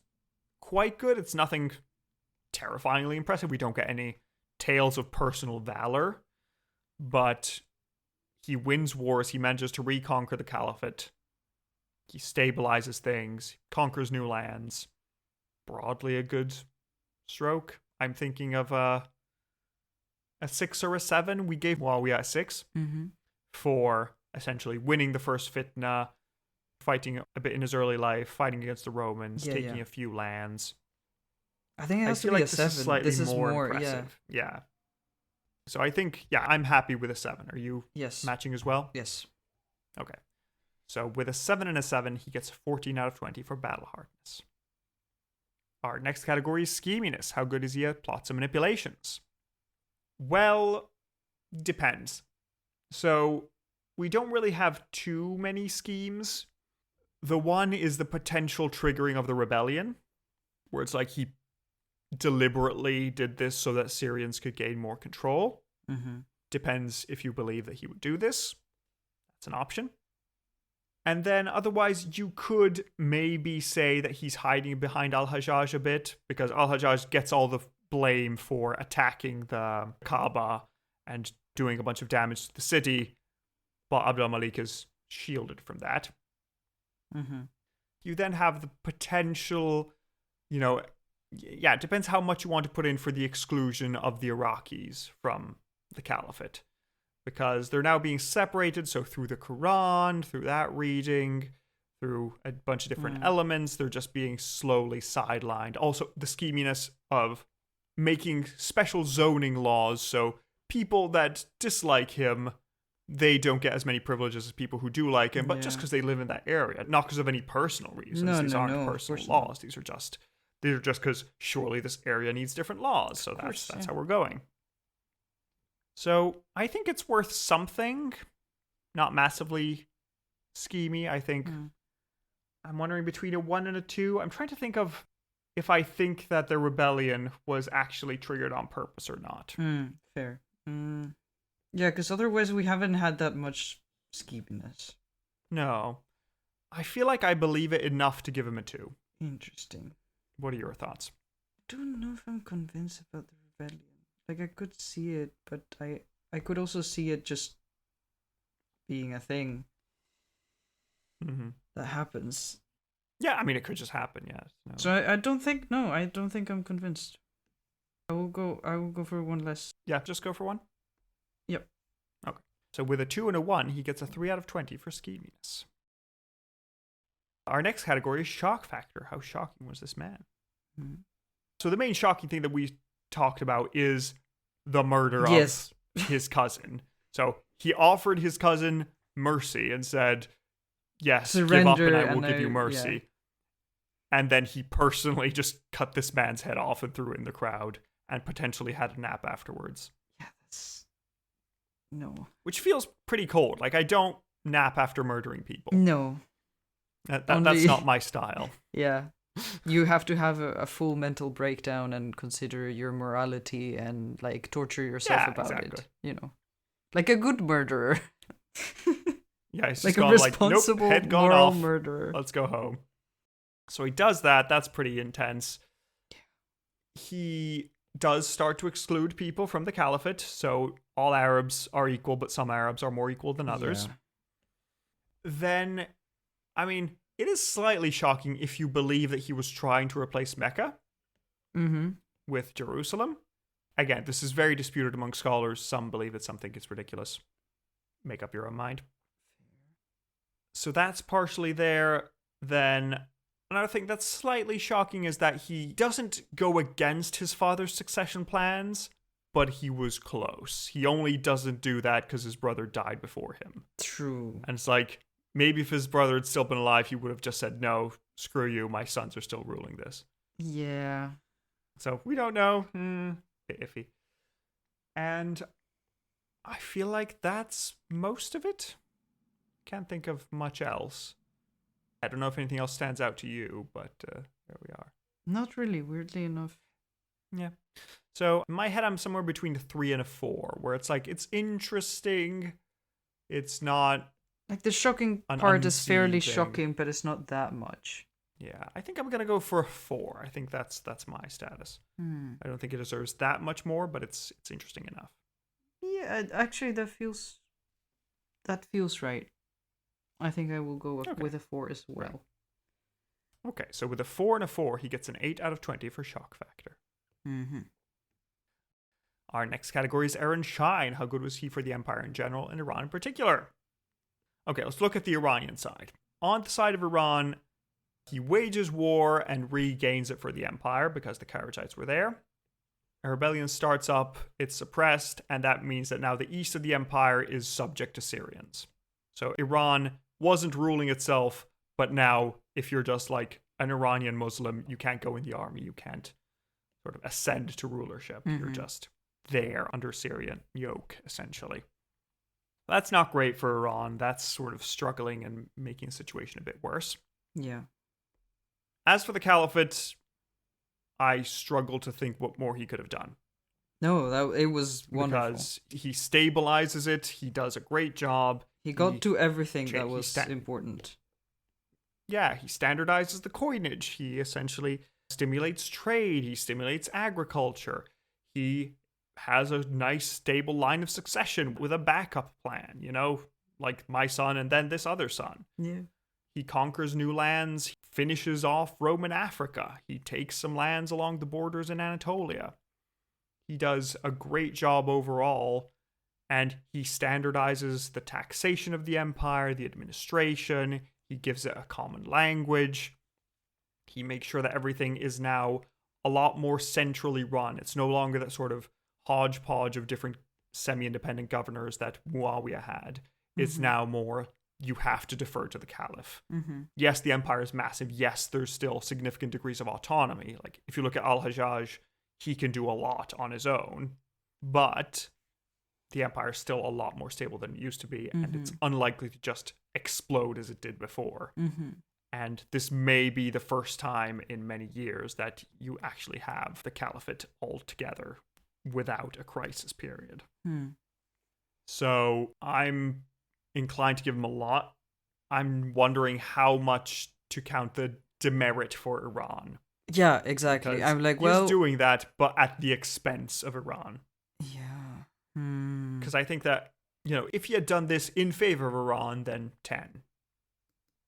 quite good. It's nothing terrifyingly impressive. We don't get any tales of personal valor, but he wins wars, he manages to reconquer the Caliphate. He stabilizes things, conquers new lands. Broadly a good stroke. I'm thinking of a 6 or a 7 we gave Muawiyah a 6 for essentially winning the first fitna, fighting a bit in his early life, fighting against the Romans, taking a few lands. I think it has to feel be like a 7. This is slightly this is more impressive. Yeah. So I think, I'm happy with a 7. Are you matching as well? Yes. Okay. So with a 7 and a 7, he gets 14 out of 20 for battle hardness. Our next category is scheminess. How good is he at plots and manipulations? Well, depends. So we don't really have too many schemes. The one is the potential triggering of the rebellion, where it's like he deliberately did this so that Syrians could gain more control. Depends if you believe that he would do this. That's an option. And then otherwise, you could maybe say that he's hiding behind Al-Hajjaj a bit, because Al-Hajjaj gets all the blame for attacking the Kaaba and doing a bunch of damage to the city, but al-Malik is shielded from that. You then have the potential, it depends how much you want to put in for the exclusion of the Iraqis from the Caliphate. Because they're now being separated, so through the Quran, through that reading, through a bunch of different elements, they're just being slowly sidelined. Also, the scheminess of making special zoning laws, so people that dislike him, they don't get as many privileges as people who do like him, but just because they live in that area, not because of any personal reasons. These aren't personal laws. These are just because surely this area needs different laws, so that's how we're going. So I think it's worth something, not massively schemy. I think I'm wondering between a 1 and a 2. I'm trying to think of if I think that the rebellion was actually triggered on purpose or not. Fair. Yeah, because otherwise we haven't had that much scheminess. No. I feel like I believe it enough to give him a 2. Interesting. What are your thoughts? I don't know if I'm convinced about the rebellion. Like, I could see it, but I could also see it just being a thing that happens. Yeah, I mean, it could just happen, yes. No. So I don't think I'm convinced. I will go for 1 less. Yeah, just go for 1? Yep. Okay. So with a 2 and a 1, he gets a 3 out of 20 for scheminess. Our next category is shock factor. How shocking was this man? So the main shocking thing that we talked about is the murder of his cousin. So he offered his cousin mercy and said, yes, surrender, give up and I will give you mercy. And then he personally just cut this man's head off and threw it in the crowd and potentially had a nap afterwards. Yeah, that's... No. Which feels pretty cold. Like, I don't nap after murdering people. No. That's not my style. Yeah. You have to have a full mental breakdown and consider your morality and, like, torture yourself about it. Like a good murderer. Yeah, he's like just a gone responsible, like, nope, head gone moral off. murderer. Let's go home. So he does that. That's pretty intense. He does start to exclude people from the caliphate. So all Arabs are equal, but some Arabs are more equal than others. Yeah. Then, I mean, it is slightly shocking if you believe that he was trying to replace Mecca with Jerusalem. Again, this is very disputed among scholars. Some believe it, some think it's ridiculous. make up your own mind. So that's partially there. Then another thing that's slightly shocking is that he doesn't go against his father's succession plans, but he was close. He only doesn't do that because his brother died before him. True. And it's like, maybe if his brother had still been alive, he would have just said, no, screw you, my sons are still ruling this. Yeah. So we don't know. Bit iffy. And I feel like that's most of it. Can't think of much else. I don't know if anything else stands out to you, but there we are. Not really, weirdly enough. Yeah. So in my head, I'm somewhere between a 3 and a 4, where it's like, it's interesting. It's not... Like, the shocking part is fairly shocking, but it's not that much. Yeah, I think I'm going to go for a 4. I think that's my status. I don't think it deserves that much more, but it's interesting enough. Yeah, actually, that feels right. I think I will go with a 4 as well. Right. Okay, so with a 4 and a 4, he gets an 8 out of 20 for shock factor. Mm-hmm. Our next category is Aaron Shine. How good was he for the Empire in general and Iran in particular? Okay, let's look at the Iranian side. On the side of Iran, he wages war and regains it for the Empire because the Kharijites were there. A rebellion starts up, it's suppressed, and that means that now the east of the Empire is subject to Syrians. So Iran wasn't ruling itself, but now if you're just like an Iranian Muslim, you can't go in the army, you can't sort of ascend to rulership. Mm-hmm. You're just there under Syrian yoke, essentially. That's not great for Iran. That's sort of struggling and making the situation a bit worse. Yeah. As for the caliphate, I struggle to think what more he could have done. No, it was wonderful. Because he stabilizes it. He does a great job. He got to everything that was important. Yeah, he standardizes the coinage. He essentially stimulates trade. He stimulates agriculture. He has a nice, stable line of succession with a backup plan, like my son and then this other son. Yeah. He conquers new lands, finishes off Roman Africa. He takes some lands along the borders in Anatolia. He does a great job overall, and he standardizes the taxation of the empire, the administration. He gives it a common language. He makes sure that everything is now a lot more centrally run. It's no longer that sort of hodgepodge of different semi-independent governors that Muawiyah had. It's now more, you have to defer to the caliph. Mm-hmm. Yes, the empire is massive. Yes, there's still significant degrees of autonomy. Like, if you look at al-Hajjaj, he can do a lot on his own. But the empire is still a lot more stable than it used to be, and it's unlikely to just explode as it did before. Mm-hmm. And this may be the first time in many years that you actually have the caliphate altogether without a crisis period. So I'm inclined to give him a lot. I'm wondering how much to count the demerit for Iran. Yeah, exactly. Because I'm like, he's doing that, but at the expense of Iran. Yeah. Because I think that, if he had done this in favor of Iran, then 10.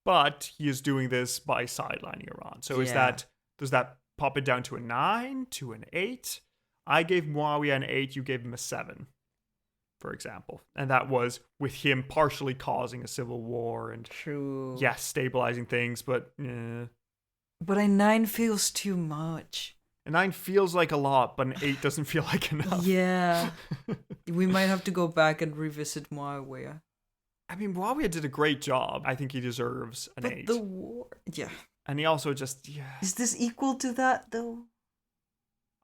But he is doing this by sidelining Iran. So does that pop it down to a 9, to an 8? I gave Muawiyah an 8, you gave him a 7, for example. And that was with him partially causing a civil war and, yes, stabilizing things, but... But a 9 feels too much. A 9 feels like a lot, but an 8 doesn't feel like enough. Yeah. We might have to go back and revisit Muawiyah. I mean, Muawiyah did a great job. I think he deserves an 8. But the war... Yeah. And he also just... Is this equal to that, though?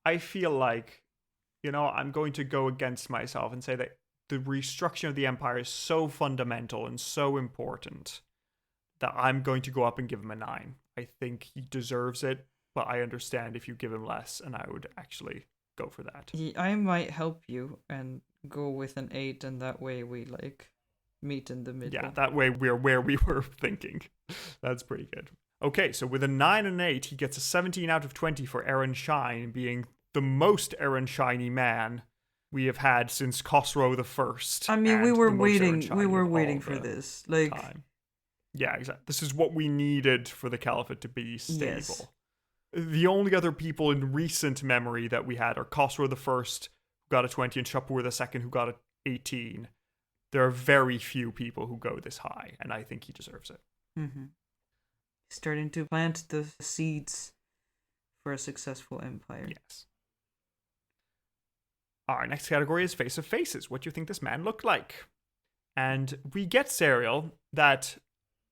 I feel like, I'm going to go against myself and say that the restructuring of the empire is so fundamental and so important that I'm going to go up and give him a 9. I think he deserves it, but I understand if you give him less, and I would actually go for that. I might help you and go with an 8, and that way we, meet in the middle. Yeah, that way we're where we were thinking. That's pretty good. Okay, so with a 9 and an 8, he gets a 17 out of 20 for Aaron Shine, being the most Aaron Shiny man we have had since Khosrow the First. I mean, we were waiting for this. Time. Yeah, exactly. This is what we needed for the caliphate to be stable. Yes. The only other people in recent memory that we had are Khosrow the First, who got a 20, and Shapur the Second, who got an 18. there are very few people who go this high, and I think he deserves it. Mm-hmm. Starting to plant the seeds for a successful empire. Yes. Our next category is Face of Faces. What do you think this man looked like? And we get Serial that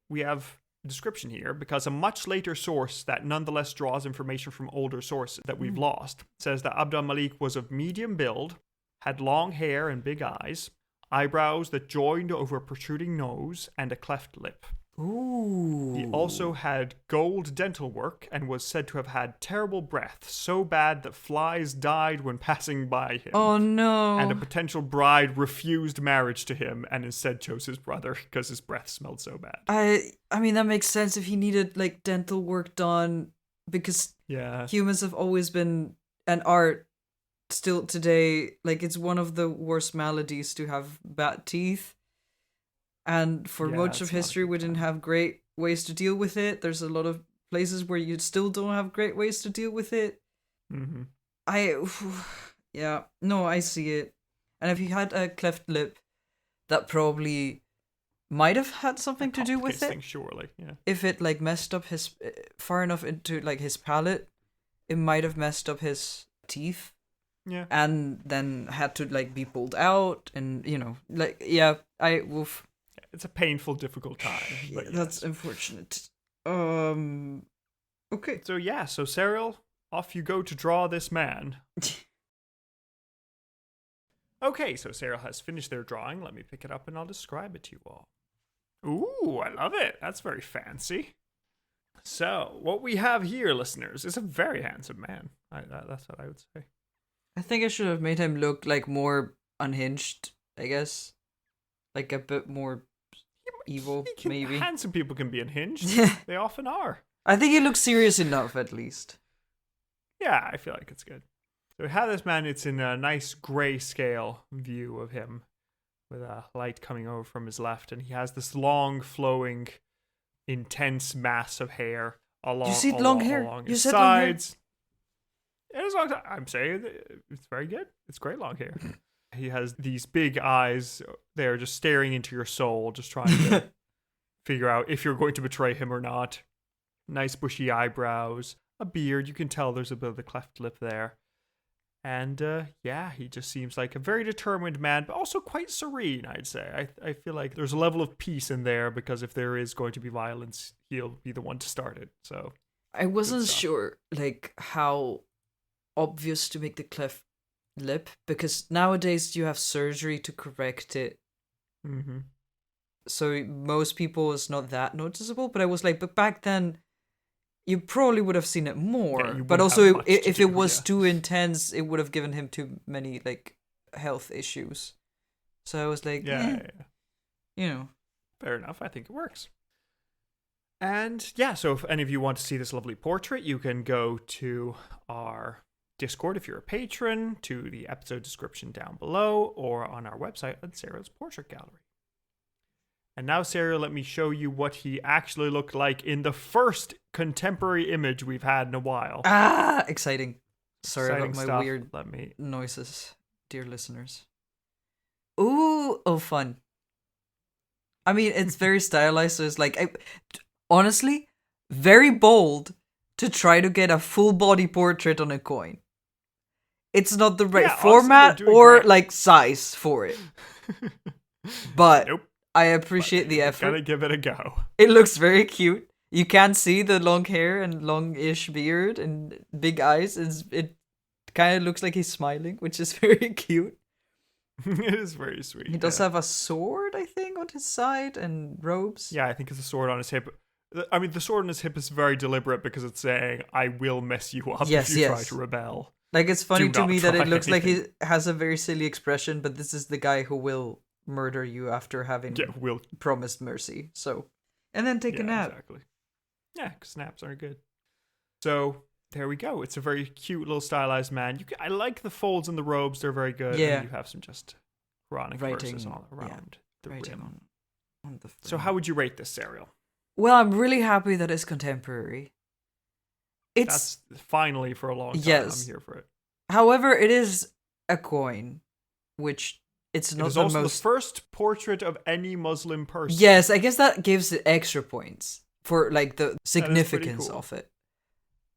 we have a description here because a much later source that nonetheless draws information from older sources that we've lost says that al-Malik was of medium build, had long hair and big eyes, eyebrows that joined over a protruding nose, and a cleft lip. Ooh. He also had gold dental work and was said to have had terrible breath, so bad that flies died when passing by him. Oh no. And a potential bride refused marriage to him and instead chose his brother because his breath smelled so bad. I mean, that makes sense if he needed like dental work done, because humans have always been, and are still today, like it's one of the worst maladies to have bad teeth. And for much of history, we didn't have great ways to deal with it. There's a lot of places where you still don't have great ways to deal with it. Mm-hmm. I see it. And if he had a cleft lip, that probably might have had something to do with it. Surely, yeah. If it like messed up his far enough into like his palate, it might have messed up his teeth. Yeah. And then had to like be pulled out, and It's a painful, difficult time. But that's unfortunate. Okay. So Serial, off you go to draw this man. Okay, so Serial has finished their drawing. Let me pick it up and I'll describe it to you all. Ooh, I love it. That's very fancy. So, what we have here, listeners, is a very handsome man. That's what I would say. I think I should have made him look like more unhinged, I guess. Like a bit more evil, maybe. Handsome people can be unhinged. They often are. I think he looks serious enough, at least. Yeah, I feel like it's good. So we have this man, it's in a nice grayscale view of him, with a light coming over from his left, and he has this long, flowing, intense mass of hair along, you see long hair? Along you his said sides. It is long. I'm saying it's very good. It's great long hair. He has these big eyes. They're just staring into your soul, just trying to figure out if you're going to betray him or not. Nice bushy eyebrows, a beard. You can tell there's a bit of the cleft lip there. And he just seems like a very determined man, but also quite serene, I'd say. I feel like there's a level of peace in there, because if there is going to be violence, he'll be the one to start it. So I wasn't sure like how obvious to make the cleft lip, because nowadays you have surgery to correct it. Mm-hmm. So most people it's not that noticeable, but I was like, but back then you probably would have seen it more. But also if it was too intense, it would have given him too many like health issues. So I was like, you know. Fair enough. I think it works. And so if any of you want to see this lovely portrait, you can go to our Discord if you're a patron, to the episode description down below, or on our website at Sarah's Portrait Gallery. And now, Sarah, let me show you what he actually looked like in the first contemporary image we've had in a while. Exciting. Sorry about my weird noises, dear listeners. Ooh, fun. I mean, it's very stylized, so it's like, honestly, very bold to try to get a full body portrait on a coin. It's not the right format or like size for it. But nope. I appreciate the effort. Gotta give it a go. It looks very cute. You can see the long hair and long-ish beard and big eyes. It kind of looks like he's smiling, which is very cute. It is very sweet. He does have a sword, I think, on his side, and robes. Yeah, I think it's a sword on his hip. I mean, the sword on his hip is very deliberate because it's saying, I will mess you up if you try to rebel. Like, it's funny to me that it looks like he has a very silly expression, but this is the guy who will murder you after having promised mercy. So, and then take a nap. Exactly. Yeah, because naps aren't good. So, there we go. It's a very cute little stylized man. I like the folds in the robes. They're very good. Yeah. And you have some just Quranic verses all around the rim. On the so how would you rate this, Serial? Well, I'm really happy that it's contemporary. That's finally for a long time. I'm here for it. However, it is a coin, which it's It not is the also most. the first portrait of any Muslim person. Yes, I guess that gives it extra points for like the significance cool. of it.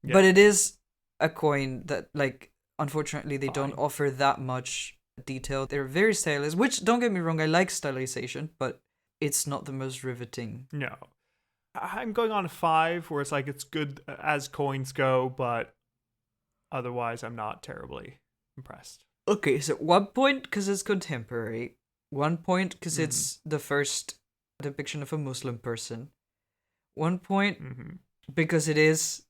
Yeah. But it is a coin that, like, unfortunately, they don't Fine. offer that much detail. They're very stylized, which, don't get me wrong, I like stylization, but it's not the most riveting. No. I'm going on a 5, where it's like it's good as coins go, but otherwise I'm not terribly impressed. Okay, so 1 point because it's contemporary, 1 point because it's the first depiction of a Muslim person, 1 point because it is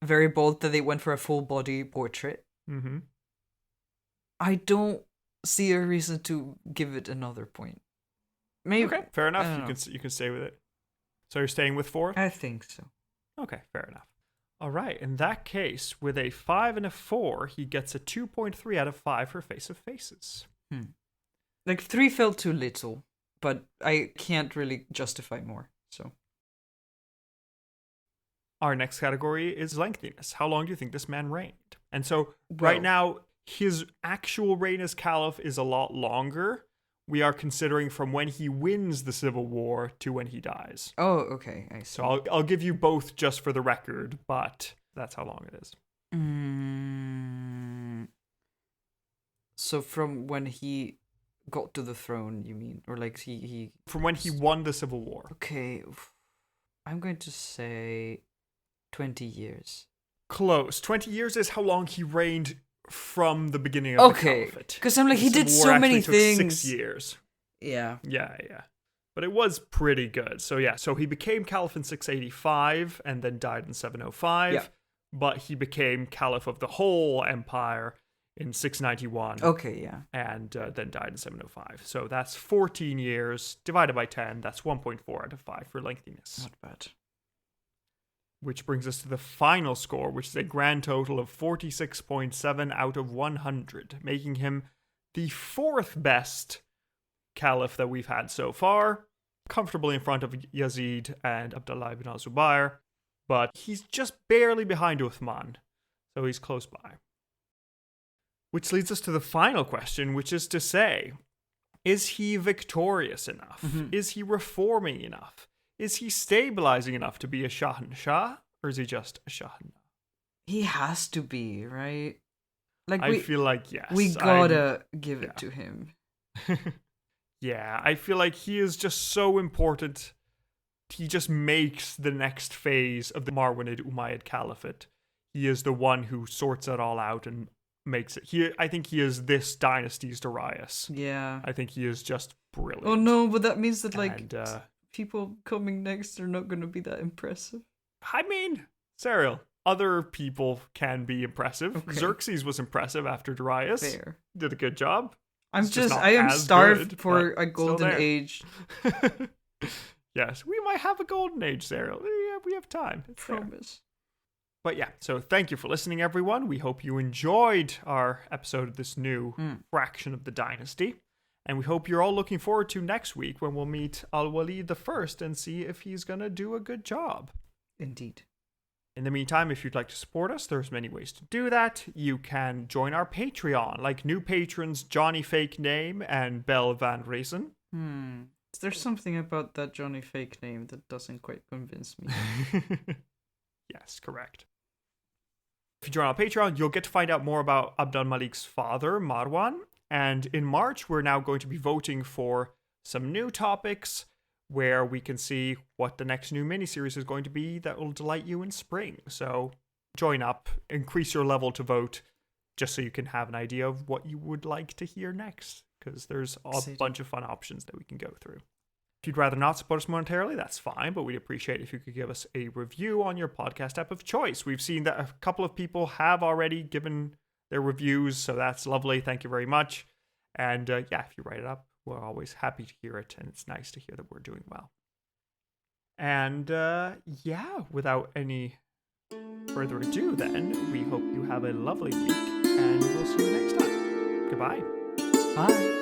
very bold that they went for a full body portrait. I don't see a reason to give it another point. Maybe. Okay, fair enough. You can stay with it. So you're staying with 4? I think so. Okay, fair enough. All right, in that case, with a 5 and a 4, he gets a 2.3 out of 5 for Face of Faces. Like 3 felt too little, but I can't really justify more. So our next category is lengthiness. How long do you think this man reigned? And so right now, his actual reign as caliph is a lot longer. We are considering from when he wins the civil war to when he dies. Oh, okay. I see. So I'll give you both just for the record, but that's how long it is. So from when he got to the throne, you mean? Or like he... From when he won the civil war. Okay. I'm going to say 20 years. Close. 20 years is how long he reigned from the beginning of the caliphate. Because I'm like, he did so many things. 6 years. Yeah. Yeah. But it was pretty good. So yeah, so he became caliph in 685 and then died in 705. Yeah. But he became caliph of the whole empire in 691. Okay, yeah. And then died in 705. So that's 14 years divided by 10. That's 1.4 out of 5 for lengthiness. Not bad. Which brings us to the final score, which is a grand total of 46.7 out of 100, making him the 4th best caliph that we've had so far, comfortably in front of Yazid and Abdullah ibn al-Zubayr, but he's just barely behind Uthman, so he's close by. Which leads us to the final question, which is to say, is he victorious enough? Is he reforming enough? Is he stabilizing enough to be a Shahanshah, or is he just a Shahanah? He has to be, right? Like I feel like yes. We gotta give it to him. Yeah, I feel like he is just so important. He just makes the next phase of the Marwanid Umayyad Caliphate. He is the one who sorts it all out and makes it. I think he is this dynasty's Darius. Yeah. I think he is just brilliant. Oh no, but that means that like and, people coming next are not going to be that impressive. I mean, Cyril, other people can be impressive. Okay. Xerxes was impressive after Darius. Fair. Did a good job. I am starved good, for but a golden still there. age. Yes, we might have a golden age, Cyril. Yeah, we have time. It's there. Promise. But yeah, so thank you for listening, everyone. We hope you enjoyed our episode of this new fraction of the dynasty. And we hope you're all looking forward to next week when we'll meet Al-Walid I and see if he's going to do a good job. Indeed. In the meantime, if you'd like to support us, there's many ways to do that. You can join our Patreon, like new patrons Johnny Fake Name and Belle Van Riesen. There's something about that Johnny Fake Name that doesn't quite convince me. Yes, correct. If you join our Patreon, you'll get to find out more about al-Malik's father, Marwan. And in March, we're now going to be voting for some new topics where we can see what the next new miniseries is going to be that will delight you in spring. So join up, increase your level to vote, just so you can have an idea of what you would like to hear next, because there's a bunch of fun options that we can go through. If you'd rather not support us monetarily, that's fine, but we'd appreciate if you could give us a review on your podcast app of choice. We've seen that a couple of people have already given their reviews, so that's lovely. Thank you very much. And if you write it up, we're always happy to hear it, and it's nice to hear that we're doing well. And without any further ado, then, we hope you have a lovely week, and we'll see you next time. Goodbye. Bye.